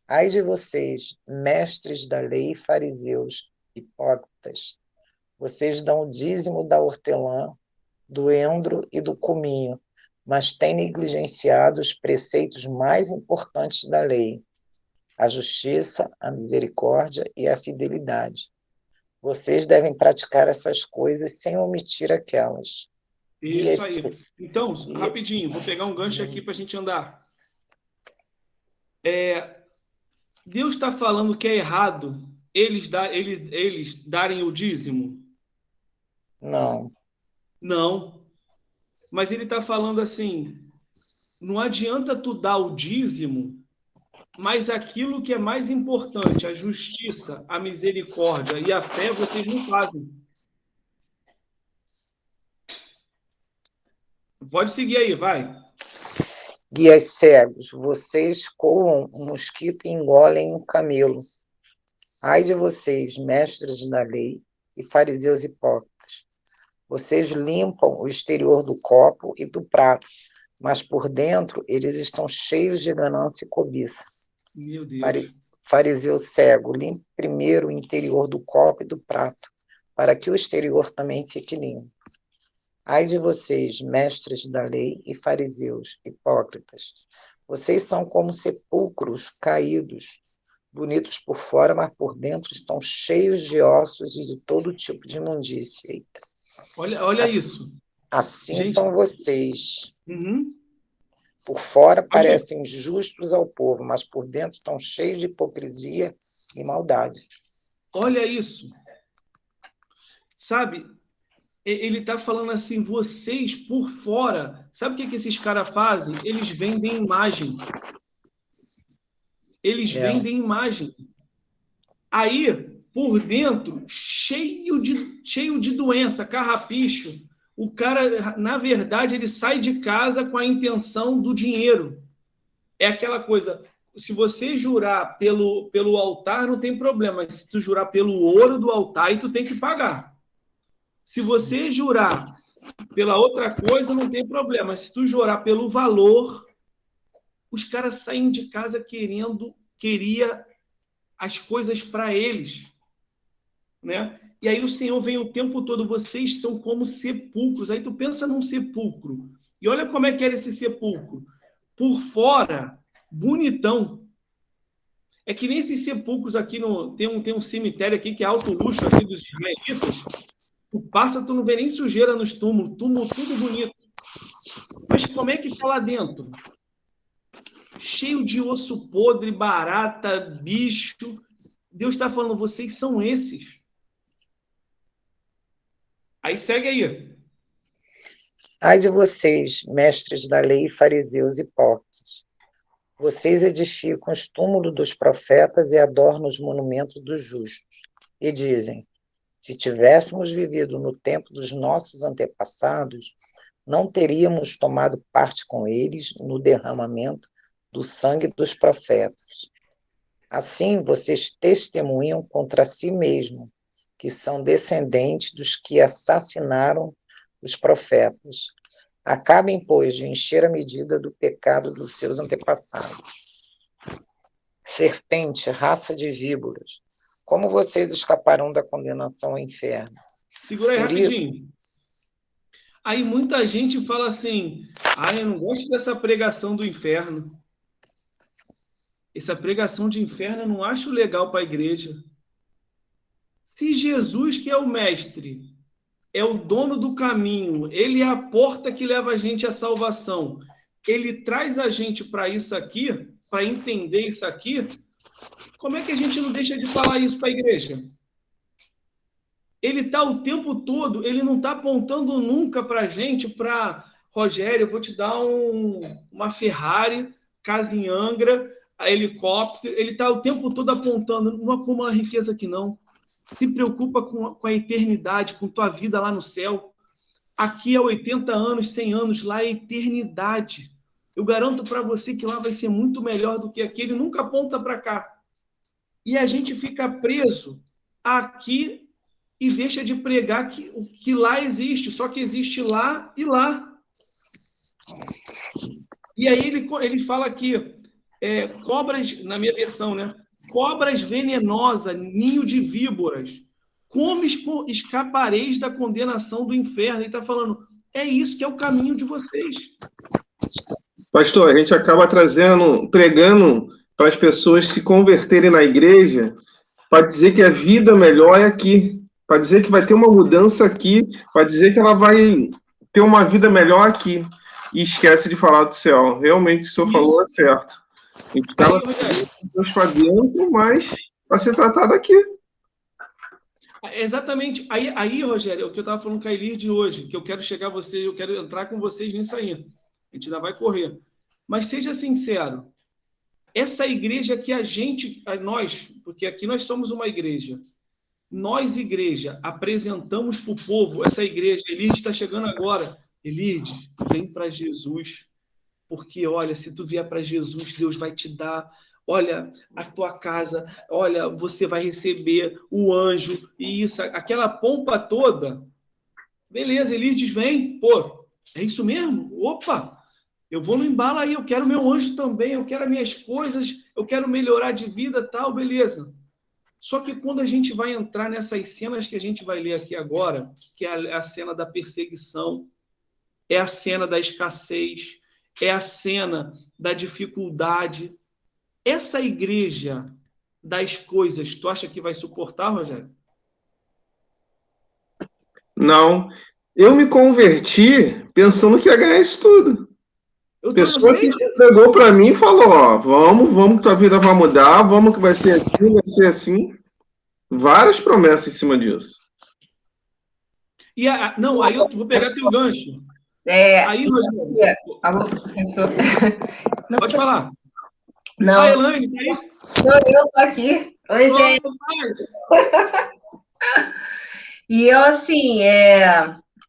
Ai de vocês, mestres da lei e fariseus, hipócritas, vocês dão o dízimo da hortelã, do endro e do cominho, mas têm negligenciado os preceitos mais importantes da lei: a justiça, a misericórdia e a fidelidade. Vocês devem praticar essas coisas sem omitir aquelas. Isso aí. Então, rapidinho, vou pegar um gancho aqui para a gente andar. Deus está falando que é errado eles darem o dízimo? Não. Não. Mas ele está falando assim, não adianta tu dar o dízimo, mas aquilo que é mais importante, a justiça, a misericórdia e a fé, vocês não fazem. Pode seguir aí, vai. Guias cegos, vocês coam um mosquito e engolem um camelo. Ai de vocês, mestres da lei e fariseus hipócritas. Vocês limpam o exterior do copo e do prato, mas por dentro eles estão cheios de ganância e cobiça. Meu Deus. Fariseu cego, limpe primeiro o interior do copo e do prato, para que o exterior também fique limpo. Ai de vocês, mestres da lei e fariseus, hipócritas, vocês são como sepulcros caídos, bonitos por fora, mas por dentro estão cheios de ossos e de todo tipo de imundícia. Eita. Olha isso. Assim, gente, são vocês. Uhum. Por fora parecem justos ao povo, mas por dentro estão cheios de hipocrisia e maldade. Olha isso. Sabe, ele está falando assim, vocês por fora, sabe o que esses caras fazem? Eles vendem imagem. Eles vendem imagem. Aí, por dentro, cheio de doença, carrapicho, o cara, na verdade, ele sai de casa com a intenção do dinheiro. É aquela coisa, se você jurar pelo altar, não tem problema. Se tu jurar pelo ouro do altar, aí tu tem que pagar. Se você jurar pela outra coisa, não tem problema. Se tu jurar pelo valor, os caras saem de casa queria as coisas para eles, né? E aí o Senhor vem o tempo todo, vocês são como sepulcros. Aí tu pensa num sepulcro. E olha como é que era esse sepulcro. Por fora, bonitão. É que nem esses sepulcros aqui, tem um cemitério aqui que é alto luxo aqui dos israelitas. Tu passa, tu não vê nem sujeira nos túmulos. Túmulo tudo bonito. Mas como é que está lá dentro? Cheio de osso podre, barata, bicho. Deus está falando, vocês são esses. Aí segue aí. Ai de vocês, mestres da lei e fariseus hipócritas. Vocês edificam os túmulos dos profetas e adornam os monumentos dos justos. E dizem, se tivéssemos vivido no tempo dos nossos antepassados, não teríamos tomado parte com eles no derramamento do sangue dos profetas. Assim, vocês testemunham contra si mesmos, que são descendentes dos que assassinaram os profetas. Acabem, pois, de encher a medida do pecado dos seus antepassados. Serpente, raça de víboras, como vocês escaparão da condenação ao inferno? Segura aí rapidinho. Aí muita gente fala assim, eu não gosto dessa pregação do inferno. Essa pregação de inferno eu não acho legal para a igreja. Se Jesus, que é o mestre, é o dono do caminho, ele é a porta que leva a gente à salvação, ele traz a gente para isso aqui, para entender isso aqui, Como é que a gente não deixa de falar isso para a igreja? Ele está o tempo todo, ele não está apontando nunca para a gente, para Rogério, eu vou te dar uma Ferrari, casa em Angra, helicóptero. Ele está o tempo todo apontando, não acumula riqueza aqui não. Se preocupa com a eternidade, com tua vida lá no céu. Aqui é 80 anos, 100 anos, lá é eternidade. Eu garanto para você que lá vai ser muito melhor do que aqui. Ele nunca aponta para cá. E a gente fica preso aqui e deixa de pregar que lá existe, só que existe lá e lá. E aí ele fala aqui, cobras, na minha versão, né? Cobras venenosas, ninho de víboras, como escapareis da condenação do inferno? Ele está falando, é isso que é o caminho de vocês. Pastor, a gente acaba pregando para as pessoas se converterem na igreja, para dizer que a vida melhor é aqui, para dizer que vai ter uma mudança aqui, para dizer que ela vai ter uma vida melhor aqui. E esquece de falar do céu. Realmente, o que o senhor falou é certo. A gente estava Deus para dentro, mas vai ser tratado aqui. Exatamente. Aí, Rogério, é o que eu estava falando com a Elir de hoje, que eu quero chegar a vocês, eu quero entrar com vocês nisso aí. A gente ainda vai correr. Mas seja sincero, essa igreja que nós, porque aqui nós somos uma igreja, nós, igreja, apresentamos para o povo essa igreja. Elide está chegando agora. Elide, vem para Jesus. Porque, olha, se tu vier para Jesus, Deus vai te dar, olha, a tua casa, olha, você vai receber o anjo, e isso, aquela pompa toda. Beleza, Elide vem. Pô, é isso mesmo? Opa! Eu vou no embalo aí, eu quero meu anjo também, eu quero as minhas coisas, eu quero melhorar de vida, tal, beleza. Só que quando a gente vai entrar nessas cenas que a gente vai ler aqui agora, que é a cena da perseguição, é a cena da escassez, é a cena da dificuldade, essa igreja das coisas, tu acha que vai suportar, Rogério? Não. Eu me converti pensando que ia ganhar isso tudo. A pessoa que entregou para mim e falou, ó, vamos que tua vida vai mudar, vamos que vai ser assim. Várias promessas em cima disso. Não, aí eu vou pegar teu gancho. Aí, alô, professor. Pode falar. Não. Ah, Elaine, tá aí? Eu tô aqui. Oi, gente. E eu, assim,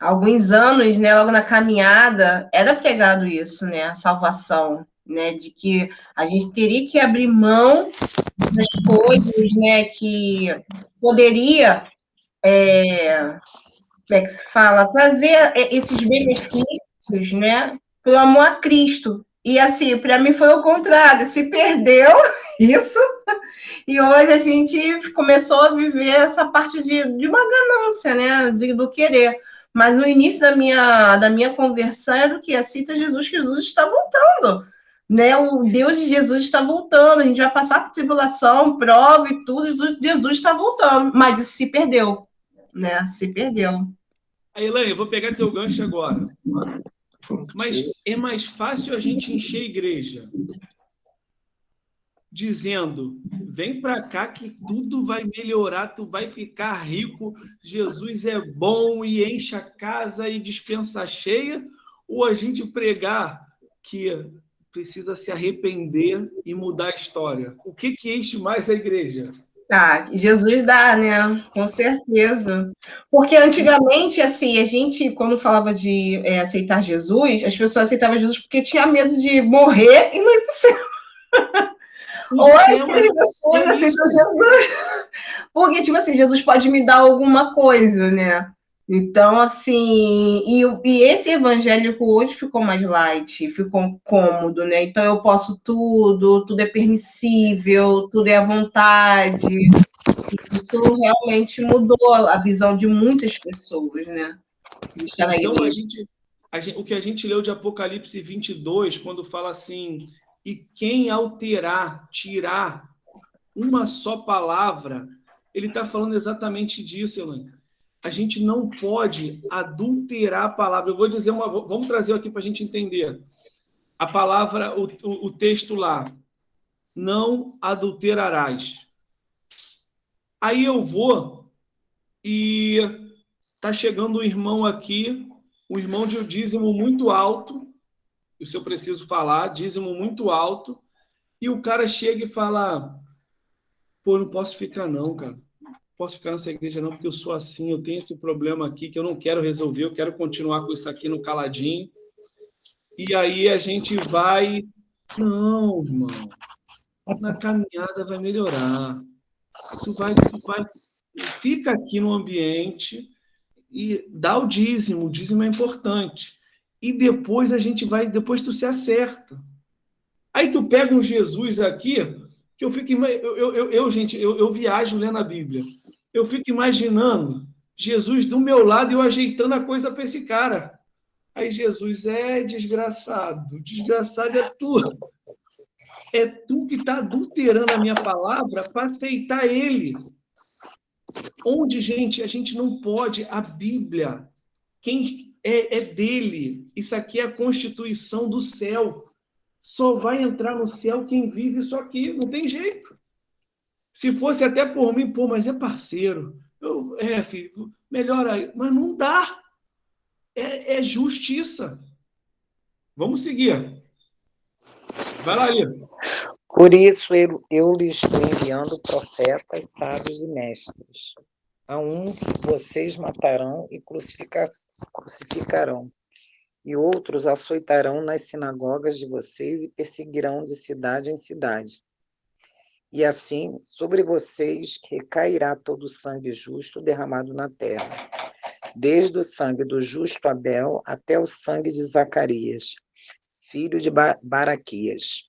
alguns anos, né, logo na caminhada, era pregado isso, né, a salvação, né, de que a gente teria que abrir mão das coisas, né, que poderia, como é que se fala, trazer esses benefícios, né, pelo amor a Cristo. E, assim, para mim foi o contrário, se perdeu isso, e hoje a gente começou a viver essa parte de uma ganância, né, do querer. Mas no início da minha conversão era o que? Aceita Jesus, que Jesus está voltando, né? O Deus de Jesus está voltando, a gente vai passar por tribulação, prova e tudo, Jesus está voltando, mas isso se perdeu, né? Se perdeu. Aí, Elaine, eu vou pegar teu gancho agora. Mas é mais fácil a gente encher a igreja dizendo, vem para cá que tudo vai melhorar, tu vai ficar rico, Jesus é bom e enche a casa e dispensa cheia, ou a gente pregar que precisa se arrepender e mudar a história? O que enche mais a igreja? Jesus dá, né? Com certeza. Porque antigamente, assim, a gente, quando falava de aceitar Jesus, as pessoas aceitavam Jesus porque tinha medo de morrer e não ir para o céu. Hoje as pessoas aceitam Jesus porque, tipo assim, Jesus pode me dar alguma coisa, né? Então, assim, e esse evangélico hoje ficou mais light, ficou cômodo, né? Então eu posso tudo é permissível, tudo é à vontade. Isso realmente mudou a visão de muitas pessoas, né? Então, o que a gente leu de Apocalipse 22, quando fala assim, e quem alterar, tirar uma só palavra, ele está falando exatamente disso, Elaine. A gente não pode adulterar a palavra. Eu vou dizer vamos trazer aqui para a gente entender. A palavra, o texto lá, não adulterarás. Aí eu vou e tá chegando um irmão aqui, um irmão de um dízimo muito alto, isso eu preciso falar, dízimo muito alto, e o cara chega e fala, pô, não posso ficar não, cara. Não posso ficar nessa igreja não, porque eu sou assim, eu tenho esse problema aqui que eu não quero resolver, eu quero continuar com isso aqui no caladinho. E aí a gente vai, não, irmão, na caminhada vai melhorar. Tu vai, fica aqui no ambiente e dá o dízimo é importante. E depois a gente vai, depois tu se acerta. Aí tu pega um Jesus aqui, que eu fico, gente, eu viajo lendo a Bíblia. Eu fico imaginando Jesus do meu lado e eu ajeitando a coisa para esse cara. Aí Jesus desgraçado é tu. É tu que está adulterando a minha palavra para aceitar ele. Onde, gente, a gente não pode, a Bíblia, quem é dele. Isso aqui é a constituição do céu. Só vai entrar no céu quem vive isso aqui, não tem jeito. Se fosse até por mim, pô, mas é parceiro. Filho, melhor aí. Mas não dá. É justiça. Vamos seguir. Vai lá, Lívia. Por isso eu lhes estou enviando profetas, sábios e mestres. A um vocês matarão e crucificarão, e outros açoitarão nas sinagogas de vocês e perseguirão de cidade em cidade. E assim, sobre vocês recairá todo o sangue justo derramado na terra, desde o sangue do justo Abel até o sangue de Zacarias, filho de Baraquias,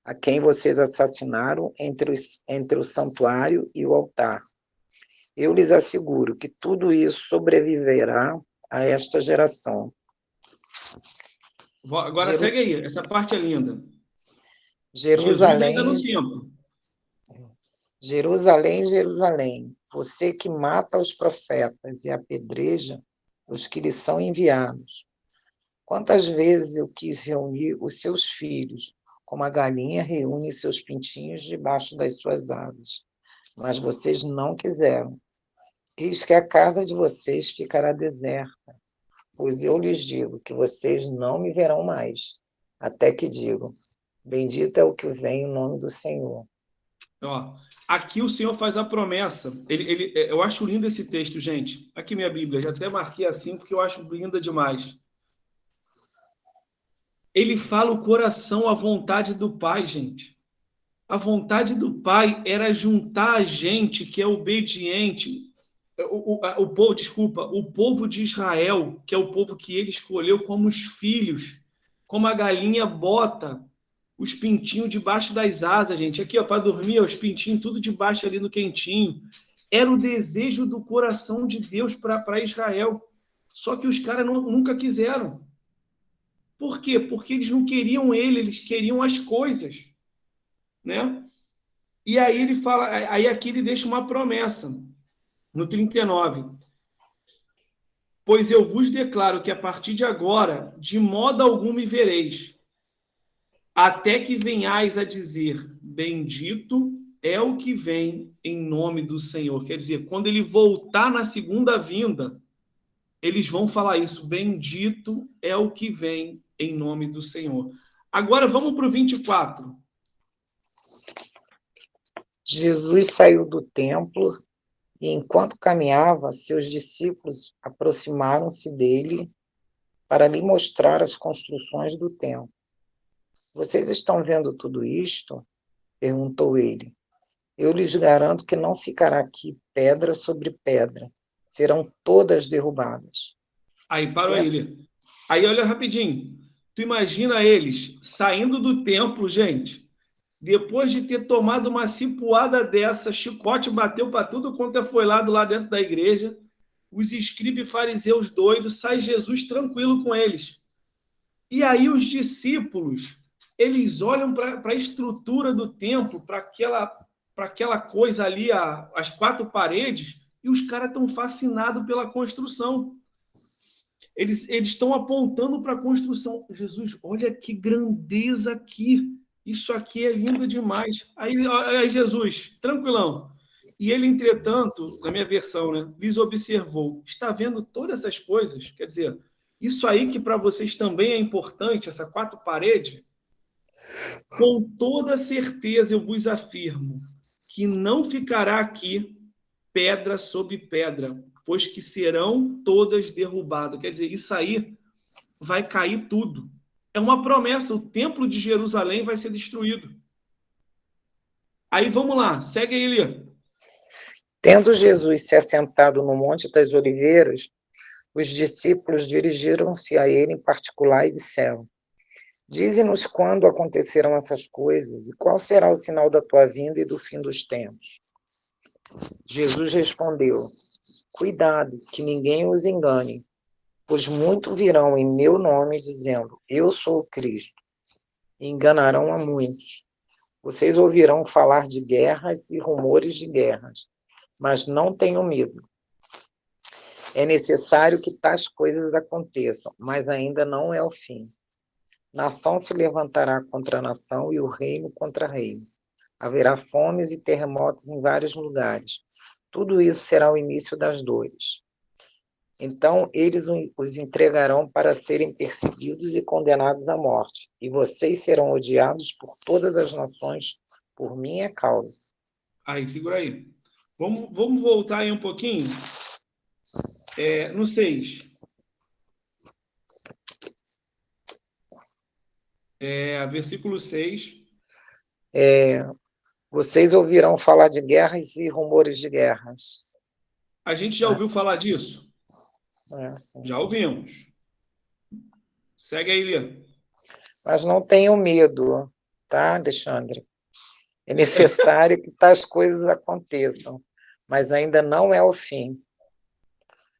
a quem vocês assassinaram entre o santuário e o altar. Eu lhes asseguro que tudo isso sobreviverá a esta geração. Agora segue aí, essa parte é linda. Jerusalém, Jesus ainda no templo. Jerusalém, Jerusalém, você que mata os profetas e apedreja os que lhe são enviados. Quantas vezes eu quis reunir os seus filhos, como a galinha reúne seus pintinhos debaixo das suas asas, mas vocês não quiseram. Eis que a casa de vocês ficará deserta, pois eu lhes digo que vocês não me verão mais, até que digo, bendito é o que vem em nome do Senhor. Ó, aqui o Senhor faz a promessa. Eu acho lindo esse texto, gente. Aqui minha Bíblia, já até marquei assim, porque eu acho linda demais. Ele fala o coração, a vontade do Pai, gente. A vontade do Pai era juntar a gente que é obediente, o povo de Israel, que é o povo que ele escolheu como os filhos, como a galinha bota os pintinhos debaixo das asas, gente. Aqui, ó, para dormir, os pintinhos tudo debaixo ali no quentinho. Era o desejo do coração de Deus para Israel. Só que os caras nunca quiseram. Por quê? Porque eles não queriam ele, eles queriam as coisas, né? E aí ele fala, aí aqui ele deixa uma promessa, no 39. Pois eu vos declaro que a partir de agora, de modo algum me vereis, até que venhais a dizer, bendito é o que vem em nome do Senhor. Quer dizer, quando ele voltar na segunda vinda, eles vão falar isso, bendito é o que vem em nome do Senhor. Agora vamos para o 24. Jesus saiu do templo e, enquanto caminhava, seus discípulos aproximaram-se dele para lhe mostrar as construções do templo. Vocês estão vendo tudo isto? Perguntou ele. Eu lhes garanto que não ficará aqui pedra sobre pedra. Serão todas derrubadas. Aí, parou ele. Aí, olha rapidinho. Tu imagina eles saindo do templo, gente, depois de ter tomado uma cipuada dessa, chicote bateu para tudo quanto foi lá dentro da igreja, os escribas e fariseus doidos, sai Jesus tranquilo com eles. E aí os discípulos, eles olham para a estrutura do templo, para aquela coisa ali, as quatro paredes, e os caras estão fascinados pela construção. Eles estão apontando para a construção. Jesus, olha que grandeza aqui. Isso aqui é lindo demais. Aí Jesus, tranquilão. E ele, entretanto, na minha versão, né, lhes observou. Está vendo todas essas coisas? Quer dizer, isso aí que para vocês também é importante, essa 4 paredes, com toda certeza eu vos afirmo que não ficará aqui pedra sobre pedra, pois que serão todas derrubadas. Quer dizer, isso aí vai cair tudo. É uma promessa, o templo de Jerusalém vai ser destruído. Aí vamos lá, segue aí, Lê. Tendo Jesus se assentado no Monte das Oliveiras, os discípulos dirigiram-se a ele em particular e disseram: Dize-nos quando acontecerão essas coisas e qual será o sinal da tua vinda e do fim dos tempos. Jesus respondeu: Cuidado, que ninguém os engane, pois muitos virão em meu nome dizendo: Eu sou o Cristo, e enganarão a muitos. Vocês ouvirão falar de guerras e rumores de guerras, mas não tenham medo. É necessário que tais coisas aconteçam, mas ainda não é o fim. Nação se levantará contra nação e o reino contra reino. Haverá fomes e terremotos em vários lugares. Tudo isso será o início das dores. Então eles os entregarão para serem perseguidos e condenados à morte, e vocês serão odiados por todas as nações por minha causa. Aí, segura aí. Vamos voltar aí um pouquinho. No 6. Versículo 6. Vocês ouvirão falar de guerras e rumores de guerras. A gente já ouviu falar disso? Sim. Já ouvimos. Segue aí, Lê. Mas não tenham medo, tá, Alexandre? É necessário que tais coisas aconteçam, mas ainda não é o fim.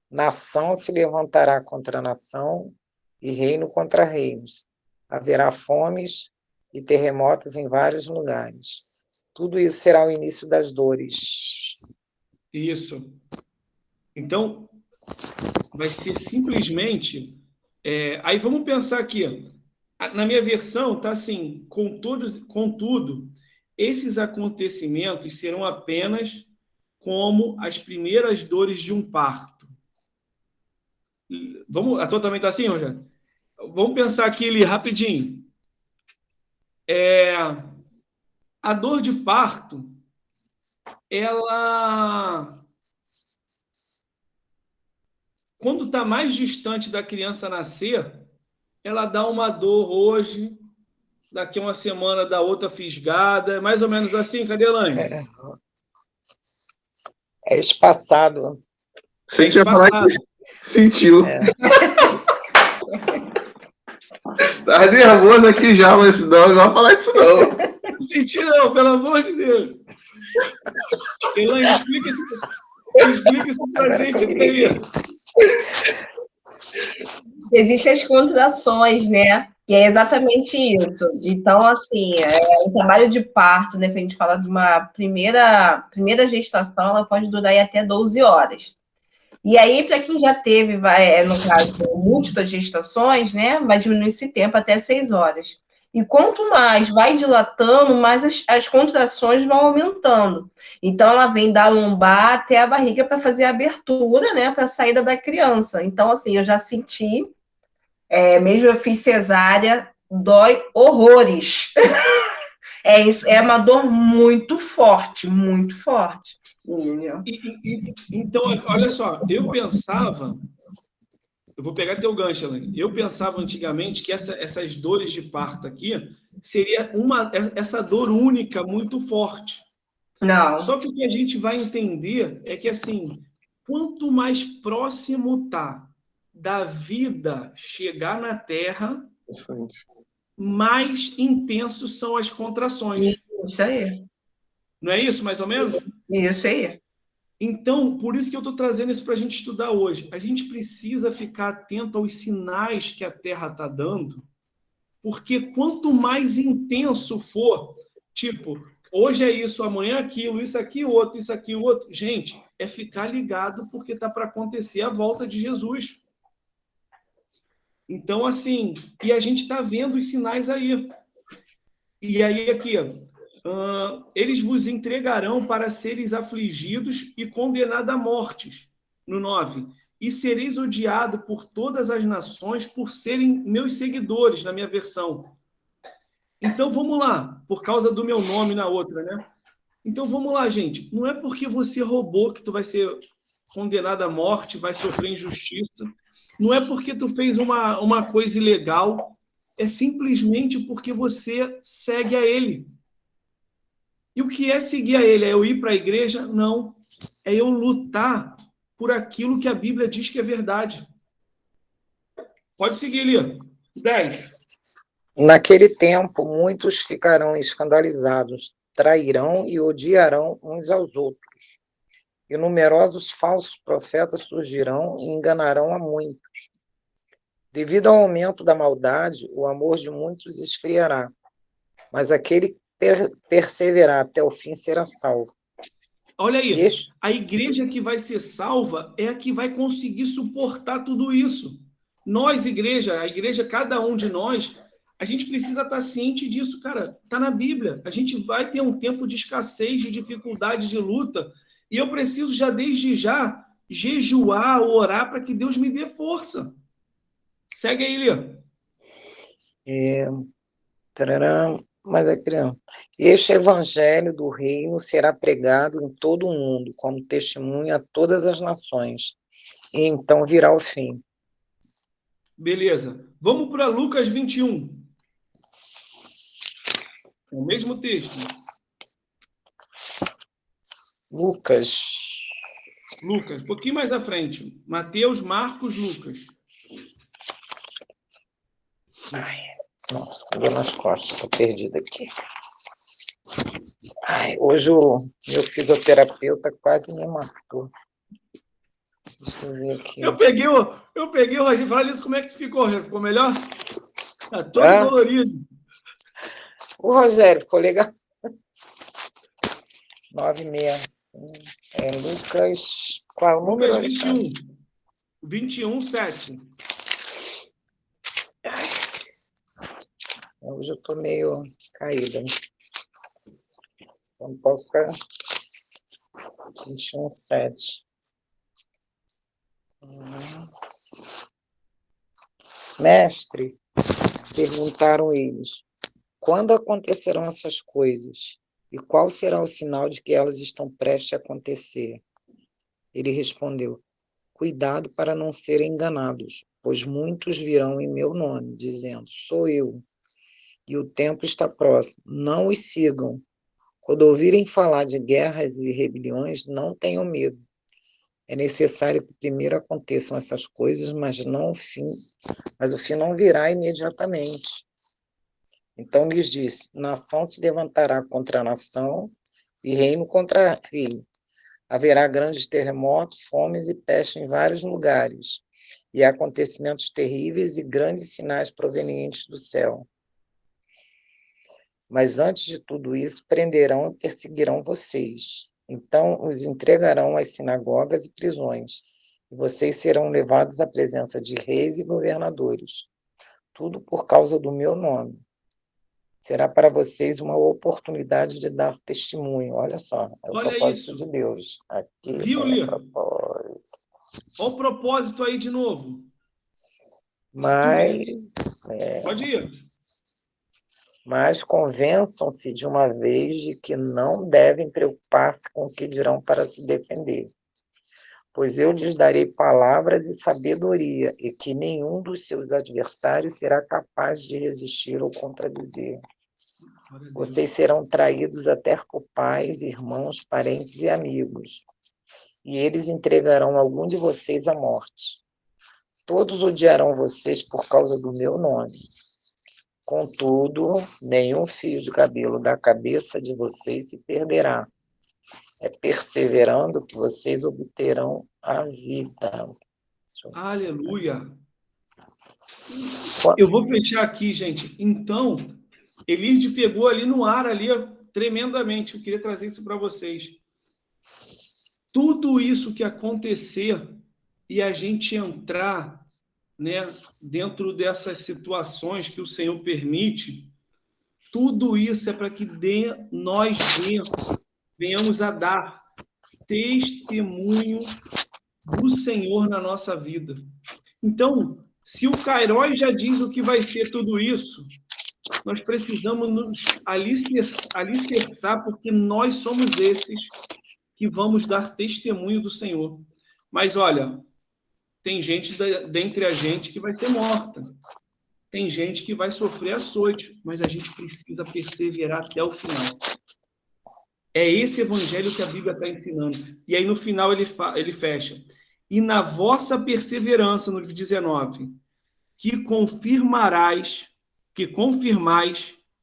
Nação se levantará contra nação e reino contra reinos. Haverá fomes e terremotos em vários lugares. Tudo isso será o início das dores. Isso. Então, vai ser simplesmente... aí vamos pensar aqui. Na minha versão, está assim, contudo, esses acontecimentos serão apenas como as primeiras dores de um parto. A tua também está assim, Rogério? Vamos pensar aqui ali rapidinho. A dor de parto, ela... Quando está mais distante da criança nascer, ela dá uma dor hoje, daqui a uma semana dá outra fisgada, é mais ou menos assim, cadê a Elaine? É espaçado. Você quer falar que sentiu. Tá nervoso aqui já, mas não vai falar isso não. Não senti não, pelo amor de Deus. Elaine, explica isso pra gente aí. Existem as contrações, né? E é exatamente isso. Então, assim, o trabalho de parto, né? Que a gente fala de uma primeira gestação, ela pode durar aí até 12 horas. E aí, para quem já teve, no caso, múltiplas gestações, né? Vai diminuir esse tempo até 6 horas. E quanto mais vai dilatando, mais as contrações vão aumentando. Então, ela vem da lombar até a barriga para fazer a abertura, né? Para a saída da criança. Então, assim, eu já senti, mesmo eu fiz cesárea, dói horrores. É uma dor muito forte, muito forte. Então, olha só, eu pensava... Eu vou pegar teu gancho, Elaine. Eu pensava antigamente que essas dores de parto aqui seria essa dor única, muito forte. Não. Só que o que a gente vai entender é que, assim, quanto mais próximo tá da vida chegar na Terra, mais intensos são as contrações. Isso aí. Não é isso, mais ou menos? Isso aí. Então, por isso que eu estou trazendo isso para a gente estudar hoje. A gente precisa ficar atento aos sinais que a Terra está dando, porque quanto mais intenso for, tipo, hoje é isso, amanhã aquilo, isso aqui, outro, isso aqui, outro. Gente, é ficar ligado porque está para acontecer a volta de Jesus. Então, assim, e a gente está vendo os sinais aí. E aí, aqui, eles vos entregarão para seres afligidos e condenados à morte. No 9. E sereis odiado por todas as nações por serem meus seguidores, na minha versão. Então, vamos lá, por causa do meu nome na outra, né? Então, vamos lá, gente. Não é porque você roubou que tu vai ser condenado à morte, vai sofrer injustiça. Não é porque tu fez uma coisa ilegal. É simplesmente porque você segue a ele. E o que é seguir a ele? É eu ir para a igreja? Não. É eu lutar por aquilo que a Bíblia diz que é verdade. Pode seguir, Lia. 10. Naquele tempo, muitos ficarão escandalizados, trairão e odiarão uns aos outros. E numerosos falsos profetas surgirão e enganarão a muitos. Devido ao aumento da maldade, o amor de muitos esfriará, mas aquele que perseverar até o fim será salvo. Olha aí, a igreja que vai ser salva é a que vai conseguir suportar tudo isso. Nós, igreja, a igreja, cada um de nós, a gente precisa estar ciente disso, cara. Está na Bíblia. A gente vai ter um tempo de escassez, de dificuldade, de luta, e eu preciso já, desde já, jejuar, orar para que Deus me dê força. Segue aí, Lia. Mas este evangelho do reino será pregado em todo o mundo, como testemunha a todas as nações, e então virá o fim. Beleza. Vamos para Lucas 21. O mesmo texto. Lucas, um pouquinho mais à frente. Mateus, Marcos, Lucas. Nossa, dor nas costas, estou perdida aqui. Hoje o meu fisioterapeuta quase me matou. Deixa eu ver aqui. Eu peguei o Rogério. Fala isso, como é que tu ficou? Ficou melhor? Tá todo dolorido. O Rogério, ficou legal. 965. Lucas. Qual é o número? Lucas 21. 21, 7. Hoje eu estou meio caída. Então não posso ficar. 21, 7. Mestre, perguntaram eles, quando acontecerão essas coisas? E qual será o sinal de que elas estão prestes a acontecer? Ele respondeu, cuidado para não serem enganados, pois muitos virão em meu nome, dizendo, sou eu. E o tempo está próximo, não os sigam. Quando ouvirem falar de guerras e rebeliões, não tenham medo. É necessário que primeiro aconteçam essas coisas, mas o fim não virá imediatamente. Então lhes disse, nação se levantará contra nação e reino contra reino. Haverá grandes terremotos, fomes e peste em vários lugares, e acontecimentos terríveis e grandes sinais provenientes do céu. Mas antes de tudo isso, prenderão e perseguirão vocês. Então os entregarão às sinagogas e prisões, e vocês serão levados à presença de reis e governadores. Tudo por causa do meu nome. Será para vocês uma oportunidade de dar testemunho. Olha só, é o propósito de Deus. Aqui viu, é o propósito. Olha o propósito aí de novo. Mas... Pode ir. Mas convençam-se de uma vez de que não devem preocupar-se com o que dirão para se defender. Pois eu lhes darei palavras e sabedoria, e que nenhum dos seus adversários será capaz de resistir ou contradizer. Vocês serão traídos até por pais, irmãos, parentes e amigos, e eles entregarão algum de vocês à morte. Todos odiarão vocês por causa do meu nome. Contudo, nenhum fio de cabelo da cabeça de vocês se perderá. É perseverando que vocês obterão a vida. Aleluia! Eu vou fechar aqui, gente. Então, Elide pegou ali no ar, ali, tremendamente. Eu queria trazer isso para vocês. Tudo isso que acontecer e a gente entrar, né, dentro dessas situações que o Senhor permite, Tudo isso é para que nós venhamos a dar testemunho do Senhor na nossa vida. Então, se o Kairos já diz o que vai ser tudo isso, nós precisamos nos alicerçar, porque nós somos esses que vamos dar testemunho do Senhor. Mas, olha, tem gente dentre a gente que vai ser morta. Tem gente que vai sofrer açoite, mas a gente precisa perseverar até o final. É esse evangelho que a Bíblia está ensinando. E aí, no final, ele fecha. E na vossa perseverança, no 19, que confirmais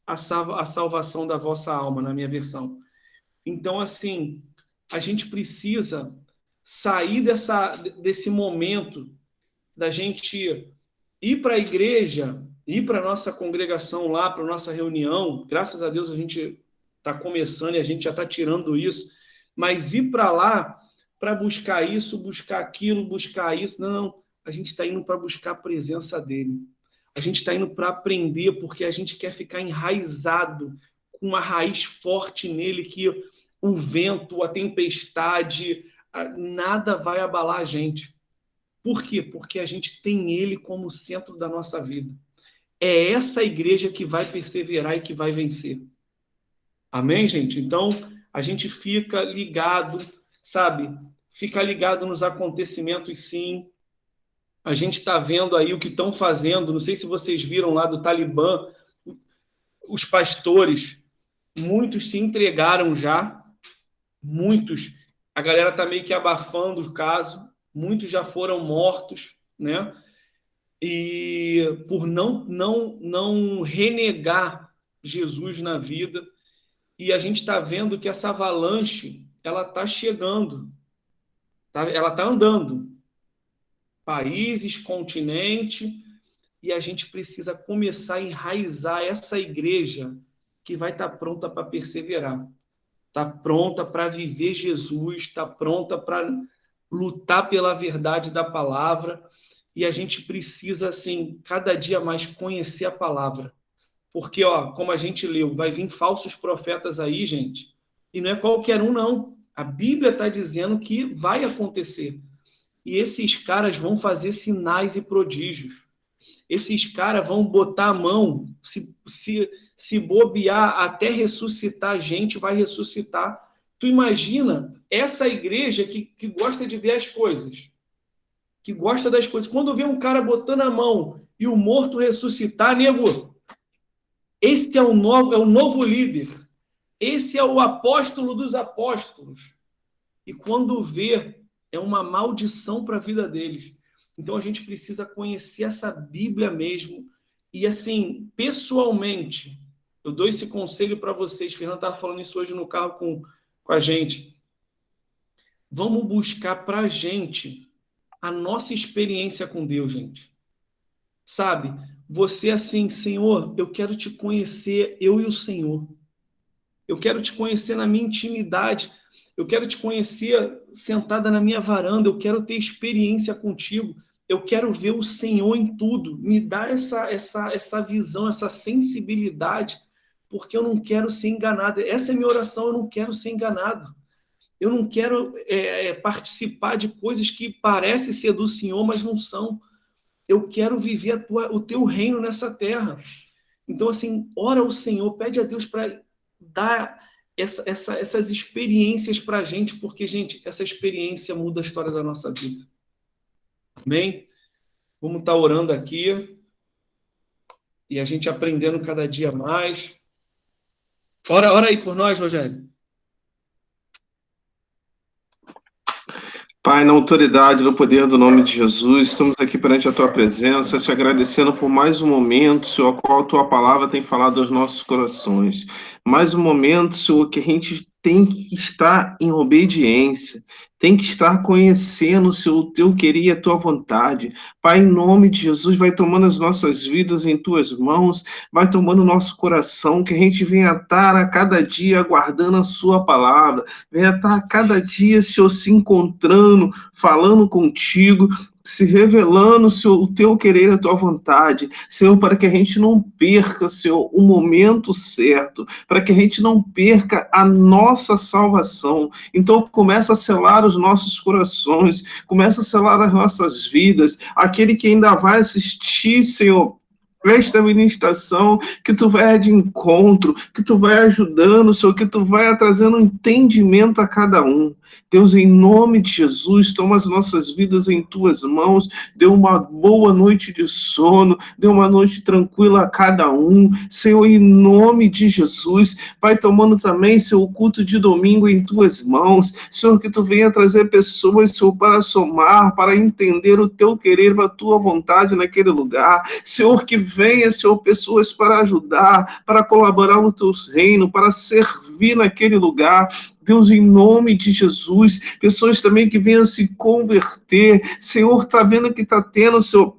a salvação da vossa alma, na minha versão. Então, assim, a gente precisa sair desse momento da gente ir para a igreja, ir para a nossa congregação lá, para a nossa reunião. Graças a Deus a gente está começando e a gente já está tirando isso, mas ir para lá para buscar isso, buscar aquilo, buscar isso. Não, a gente está indo para buscar a presença dele. A gente está indo para aprender, porque a gente quer ficar enraizado, com uma raiz forte nele, que o vento, a tempestade, nada vai abalar a gente. Por quê? Porque a gente tem ele como centro da nossa vida. É essa igreja que vai perseverar e que vai vencer. Amém, gente? Então, a gente fica ligado, sabe? Fica ligado nos acontecimentos, sim. A gente está vendo aí o que estão fazendo. Não sei se vocês viram lá do Talibã. Os pastores, muitos se entregaram já. Muitos. A galera está meio que abafando o caso. Muitos já foram mortos, né? E por não renegar Jesus na vida. E a gente está vendo que essa avalanche, ela está chegando. Ela está andando. Países, continente, e a gente precisa começar a enraizar essa igreja que vai estar pronta para perseverar. Está pronta para viver Jesus, está pronta para lutar pela verdade da palavra, e a gente precisa, assim, cada dia mais conhecer a palavra. Porque, ó, como a gente leu, vai vir falsos profetas aí, gente, e não é qualquer um, não. A Bíblia está dizendo que vai acontecer. E esses caras vão fazer sinais e prodígios. Esses caras vão botar a mão, se bobear, até ressuscitar a gente, vai ressuscitar. Tu imagina essa igreja que gosta de ver as coisas, que gosta das coisas. Quando vê um cara botando a mão e o morto ressuscitar, nego, esse é o novo líder. Esse é o apóstolo dos apóstolos. E quando vê, é uma maldição para a vida deles. Então a gente precisa conhecer essa Bíblia mesmo. E assim, pessoalmente, eu dou esse conselho para vocês. Fernando estava falando isso hoje no carro com a gente. Vamos buscar para a gente a nossa experiência com Deus, gente. Sabe? Você assim, Senhor, eu quero te conhecer, eu e o Senhor. Eu quero te conhecer na minha intimidade. Eu quero te conhecer sentada na minha varanda. Eu quero ter experiência contigo. Eu quero ver o Senhor em tudo. Me dá essa visão, essa sensibilidade, porque eu não quero ser enganado. Essa é a minha oração, eu não quero ser enganado. Eu não quero participar de coisas que parecem ser do Senhor, mas não são. Eu quero viver o teu reino nessa terra. Então, assim, ora ao Senhor, pede a Deus para dar essas experiências para a gente, porque, gente, essa experiência muda a história da nossa vida. Amém? Vamos estar orando aqui e a gente aprendendo cada dia mais. Ora aí por nós, Rogério. Pai, na autoridade, no poder do nome de Jesus, estamos aqui perante a Tua presença, te agradecendo por mais um momento, Senhor, a qual a Tua palavra tem falado aos nossos corações. Mais um momento, Senhor, que a gente tem que estar em obediência, tem que estar conhecendo, Senhor, o Teu querer e a Tua vontade. Pai, em nome de Jesus, vai tomando as nossas vidas em Tuas mãos, vai tomando o nosso coração, que a gente venha estar a cada dia aguardando a Sua palavra, venha estar a cada dia, Senhor, se encontrando, falando contigo, se revelando, Senhor, o teu querer, a tua vontade, Senhor, para que a gente não perca, Senhor, o momento certo, para que a gente não perca a nossa salvação. Então, começa a selar os nossos corações, começa a selar as nossas vidas, aquele que ainda vai assistir, Senhor, esta ministração, que tu vai de encontro, que tu vai ajudando, Senhor, que tu vai trazendo entendimento a cada um. Deus, em nome de Jesus, toma as nossas vidas em tuas mãos, dê uma boa noite de sono, dê uma noite tranquila a cada um, Senhor, em nome de Jesus. Vai tomando também, Senhor, o culto de domingo em tuas mãos, Senhor, que tu venha trazer pessoas, Senhor, para somar, para entender o teu querer, a tua vontade naquele lugar, Senhor, que venha, Senhor, pessoas para ajudar, para colaborar no teu reino, para servir naquele lugar. Deus, em nome de Jesus, pessoas também que venham se converter. Senhor, está vendo que está tendo, Senhor,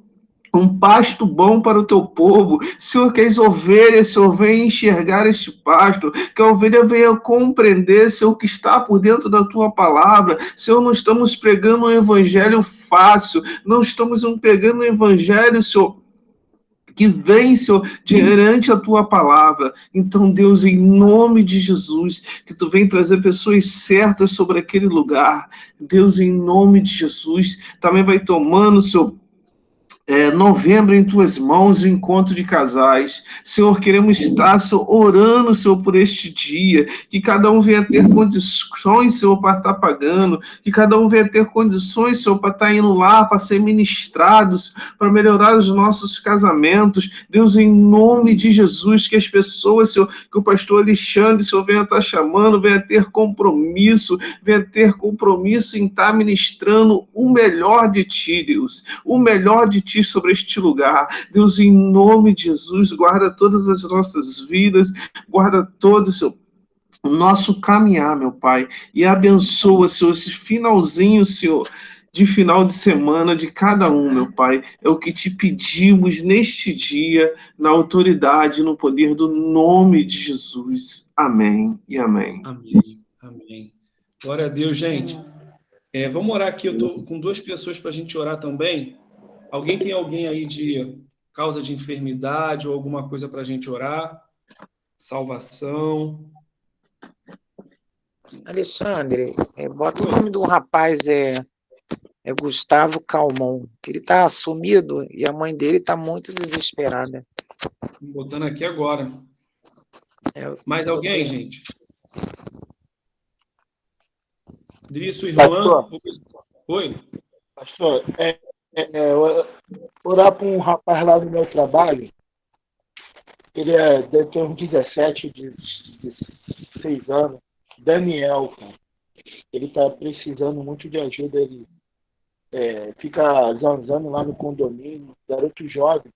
um pasto bom para o teu povo. Senhor, que as ovelhas, Senhor, venham enxergar este pasto, que a ovelha venha compreender, Senhor, que está por dentro da tua palavra. Senhor, não estamos pregando um evangelho fácil, não estamos pregando um evangelho, Senhor, que vem, Senhor, diante a tua palavra. Então, Deus, em nome de Jesus, que tu vem trazer pessoas certas sobre aquele lugar. Deus, em nome de Jesus, também vai tomando, Senhor, novembro em tuas mãos, o encontro de casais. Senhor, queremos estar, Senhor, orando, Senhor, por este dia, que cada um venha ter condições, Senhor, para estar pagando, que cada um venha ter condições, Senhor, para estar indo lá, para ser ministrados, para melhorar os nossos casamentos. Deus, em nome de Jesus, que as pessoas, Senhor, que o pastor Alexandre, Senhor, venha estar chamando, venha ter compromisso em estar ministrando o melhor de ti, Deus, o melhor de ti sobre este lugar. Deus, em nome de Jesus, guarda todas as nossas vidas, guarda todo, Senhor, o nosso caminhar, meu Pai, e abençoa, Senhor, esse finalzinho, Senhor, de final de semana de cada um, meu Pai. É o que te pedimos neste dia, na autoridade, no poder do nome de Jesus. Amém e amém. Amém. Amém. Glória a Deus, gente. Vamos orar aqui. Eu estou com 2 pessoas para a gente orar também. Alguém tem alguém aí de causa de enfermidade ou alguma coisa para a gente orar? Salvação. Alexandre, bota o nome do rapaz, é Gustavo Calmon, que ele está sumido e a mãe dele está muito desesperada. Botando aqui agora. Mais alguém, gente? Disse o irmão. Oi? Pastor, orar para um rapaz lá do meu trabalho, ele deve ter uns 17, 16 anos, Daniel, cara. Ele está precisando muito de ajuda, ele fica zanzando lá no condomínio, garoto jovem,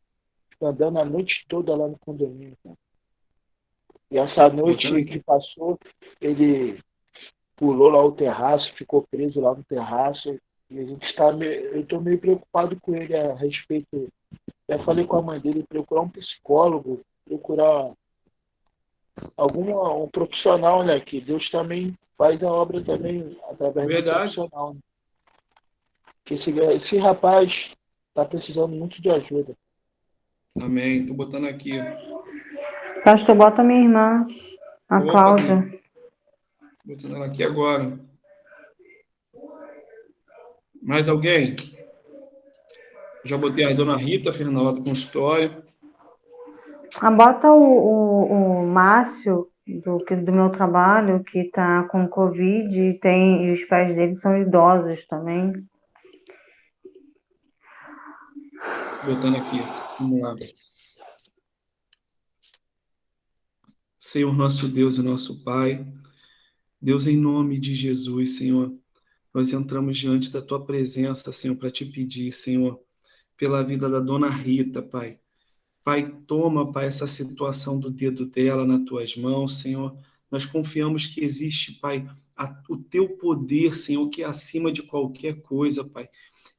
fica andando a noite toda lá no condomínio, cara. E essa noite que passou, ele pulou lá o terraço, ficou preso lá no terraço. E a gente eu estou meio preocupado com ele a respeito. Já falei com a mãe dele, procurar um psicólogo, procurar um profissional, né? Que Deus também faz a obra também através do profissional. Né? Que esse rapaz está precisando muito de ajuda. Amém. Estou botando aqui. Pastor, bota minha irmã, a Cláudia. Botando ela aqui agora. Mais alguém? Já botei a dona Rita, Fernanda, lá do consultório. Bota o Márcio, do meu trabalho, que está com Covid e os pais dele são idosos também. Botando aqui. Vamos lá. Senhor, nosso Deus e nosso Pai, Deus, em nome de Jesus, Senhor, nós entramos diante da Tua presença, Senhor, para te pedir, Senhor, pela vida da dona Rita, Pai. Pai, toma, Pai, essa situação do dedo dela nas Tuas mãos, Senhor. Nós confiamos que existe, Pai, o Teu poder, Senhor, que é acima de qualquer coisa, Pai.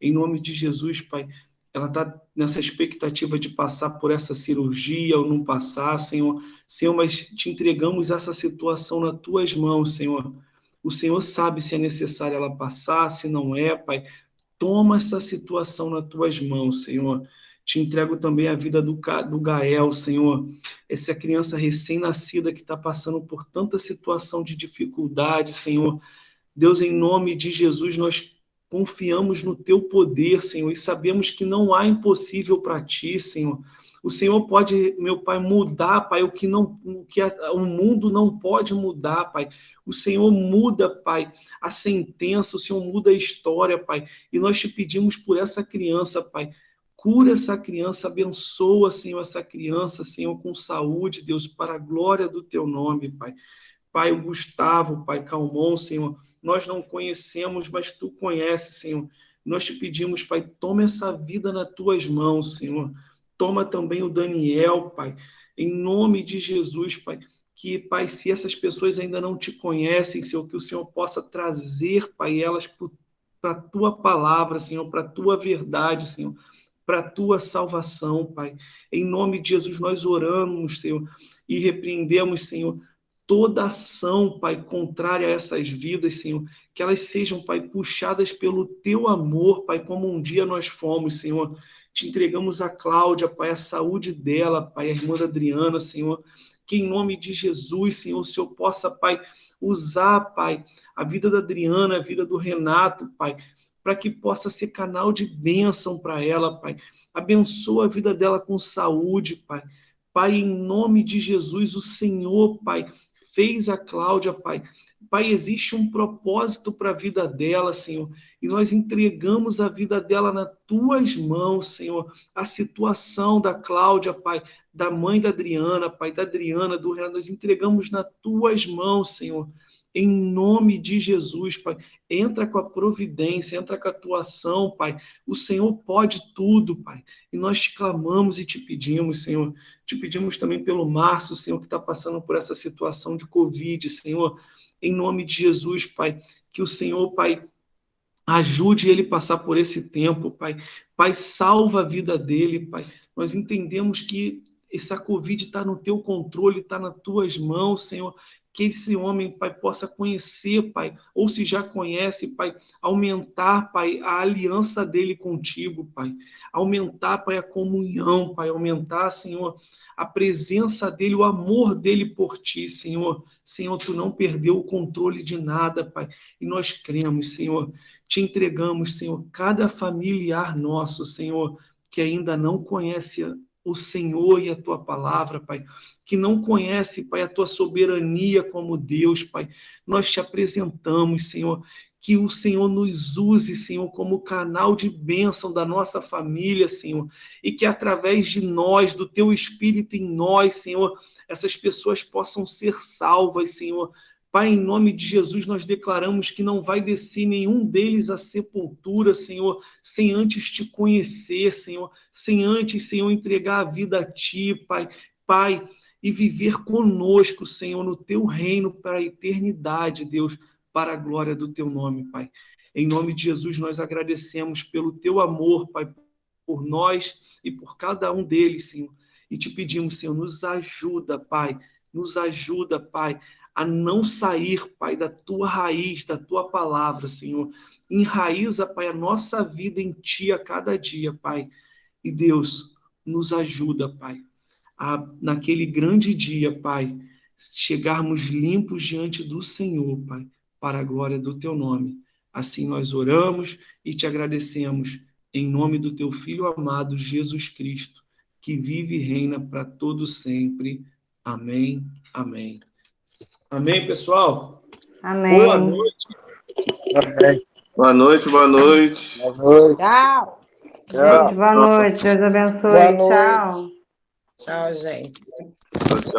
Em nome de Jesus, Pai, ela está nessa expectativa de passar por essa cirurgia ou não passar, Senhor. Senhor, mas te entregamos essa situação nas Tuas mãos, Senhor. O Senhor sabe se é necessário ela passar, se não é, Pai. toma essa situação nas tuas mãos, Senhor. Te entrego também a vida do Gael, Senhor. Essa criança recém-nascida que está passando por tanta situação de dificuldade, Senhor. Deus, em nome de Jesus, nós confiamos no teu poder, Senhor, e sabemos que não há impossível para ti, Senhor. O Senhor pode, meu Pai, mudar, Pai, o que o mundo não pode mudar, Pai. O Senhor muda, Pai, a sentença, o Senhor muda a história, Pai. E nós te pedimos por essa criança, Pai. Cura essa criança, abençoa, Senhor, essa criança, Senhor, com saúde, Deus, para a glória do teu nome, Pai. Pai, o Gustavo, Pai Calmon, Senhor, nós não conhecemos, mas Tu conheces, Senhor. Nós te pedimos, Pai, toma essa vida nas Tuas mãos, Senhor. Toma também o Daniel, Pai, em nome de Jesus, Pai. Que, Pai, se essas pessoas ainda não Te conhecem, Senhor, que o Senhor possa trazer, Pai, elas para a Tua palavra, Senhor, para a Tua verdade, Senhor, para a Tua salvação, Pai. Em nome de Jesus, nós oramos, Senhor, e repreendemos, Senhor, toda ação, Pai, contrária a essas vidas, Senhor, que elas sejam, Pai, puxadas pelo Teu amor, Pai, como um dia nós fomos, Senhor. Te entregamos a Cláudia, Pai, a saúde dela, Pai, a irmã da Adriana, Senhor, que em nome de Jesus, Senhor, o Senhor possa, Pai, usar, Pai, a vida da Adriana, a vida do Renato, Pai, para que possa ser canal de bênção para ela, Pai. Abençoa a vida dela com saúde, Pai. Pai, em nome de Jesus, o Senhor, Pai, fez a Cláudia, Pai. Pai, existe um propósito para a vida dela, Senhor, e nós entregamos a vida dela nas Tuas mãos, Senhor. A situação da Cláudia, Pai, da mãe da Adriana, Pai, da Adriana, do Renato, nós entregamos nas Tuas mãos, Senhor. Em nome de Jesus, Pai, entra com a providência, entra com a Tua ação, Pai. O Senhor pode tudo, Pai. E nós te clamamos e te pedimos, Senhor. Te pedimos também pelo Márcio, Senhor, que está passando por essa situação de Covid, Senhor. Em nome de Jesus, Pai, que o Senhor, Pai, ajude ele a passar por esse tempo, Pai. Pai, salva a vida dele, Pai. Nós entendemos que essa Covid está no Teu controle, está nas Tuas mãos, Senhor. Que esse homem, Pai, possa conhecer, Pai, ou se já conhece, Pai, aumentar, Pai, a aliança dele contigo, Pai. Aumentar, Pai, a comunhão, Pai. Aumentar, Senhor, a presença dele, o amor dele por Ti, Senhor. Senhor, Tu não perdeu o controle de nada, Pai. E nós cremos, Senhor. Te entregamos, Senhor, cada familiar nosso, Senhor, que ainda não conhece o Senhor e a Tua palavra, Pai, que não conhece, Pai, a Tua soberania como Deus, Pai. Nós Te apresentamos, Senhor, que o Senhor nos use, Senhor, como canal de bênção da nossa família, Senhor, e que através de nós, do Teu Espírito em nós, Senhor, essas pessoas possam ser salvas, Senhor. Pai, em nome de Jesus, nós declaramos que não vai descer nenhum deles à sepultura, Senhor, sem antes Te conhecer, Senhor, sem antes, Senhor, entregar a vida a Ti, Pai. Pai, e viver conosco, Senhor, no Teu reino para a eternidade, Deus, para a glória do Teu nome, Pai. Em nome de Jesus, nós agradecemos pelo Teu amor, Pai, por nós e por cada um deles, Senhor. E Te pedimos, Senhor, nos ajuda, Pai, a não sair, Pai, da Tua raiz, da Tua palavra, Senhor. Enraiza, Pai, a nossa vida em Ti a cada dia, Pai. E Deus, nos ajuda, Pai, a, naquele grande dia, Pai, chegarmos limpos diante do Senhor, Pai, para a glória do Teu nome. Assim nós oramos e Te agradecemos, em nome do Teu Filho amado, Jesus Cristo, que vive e reina para todo sempre. Amém, amém. Amém, pessoal? Amém. Boa noite. Amém. Boa noite, boa noite. Boa noite. Tchau. Tchau. Gente, boa noite. Deus abençoe. Boa noite. Tchau. Tchau, gente.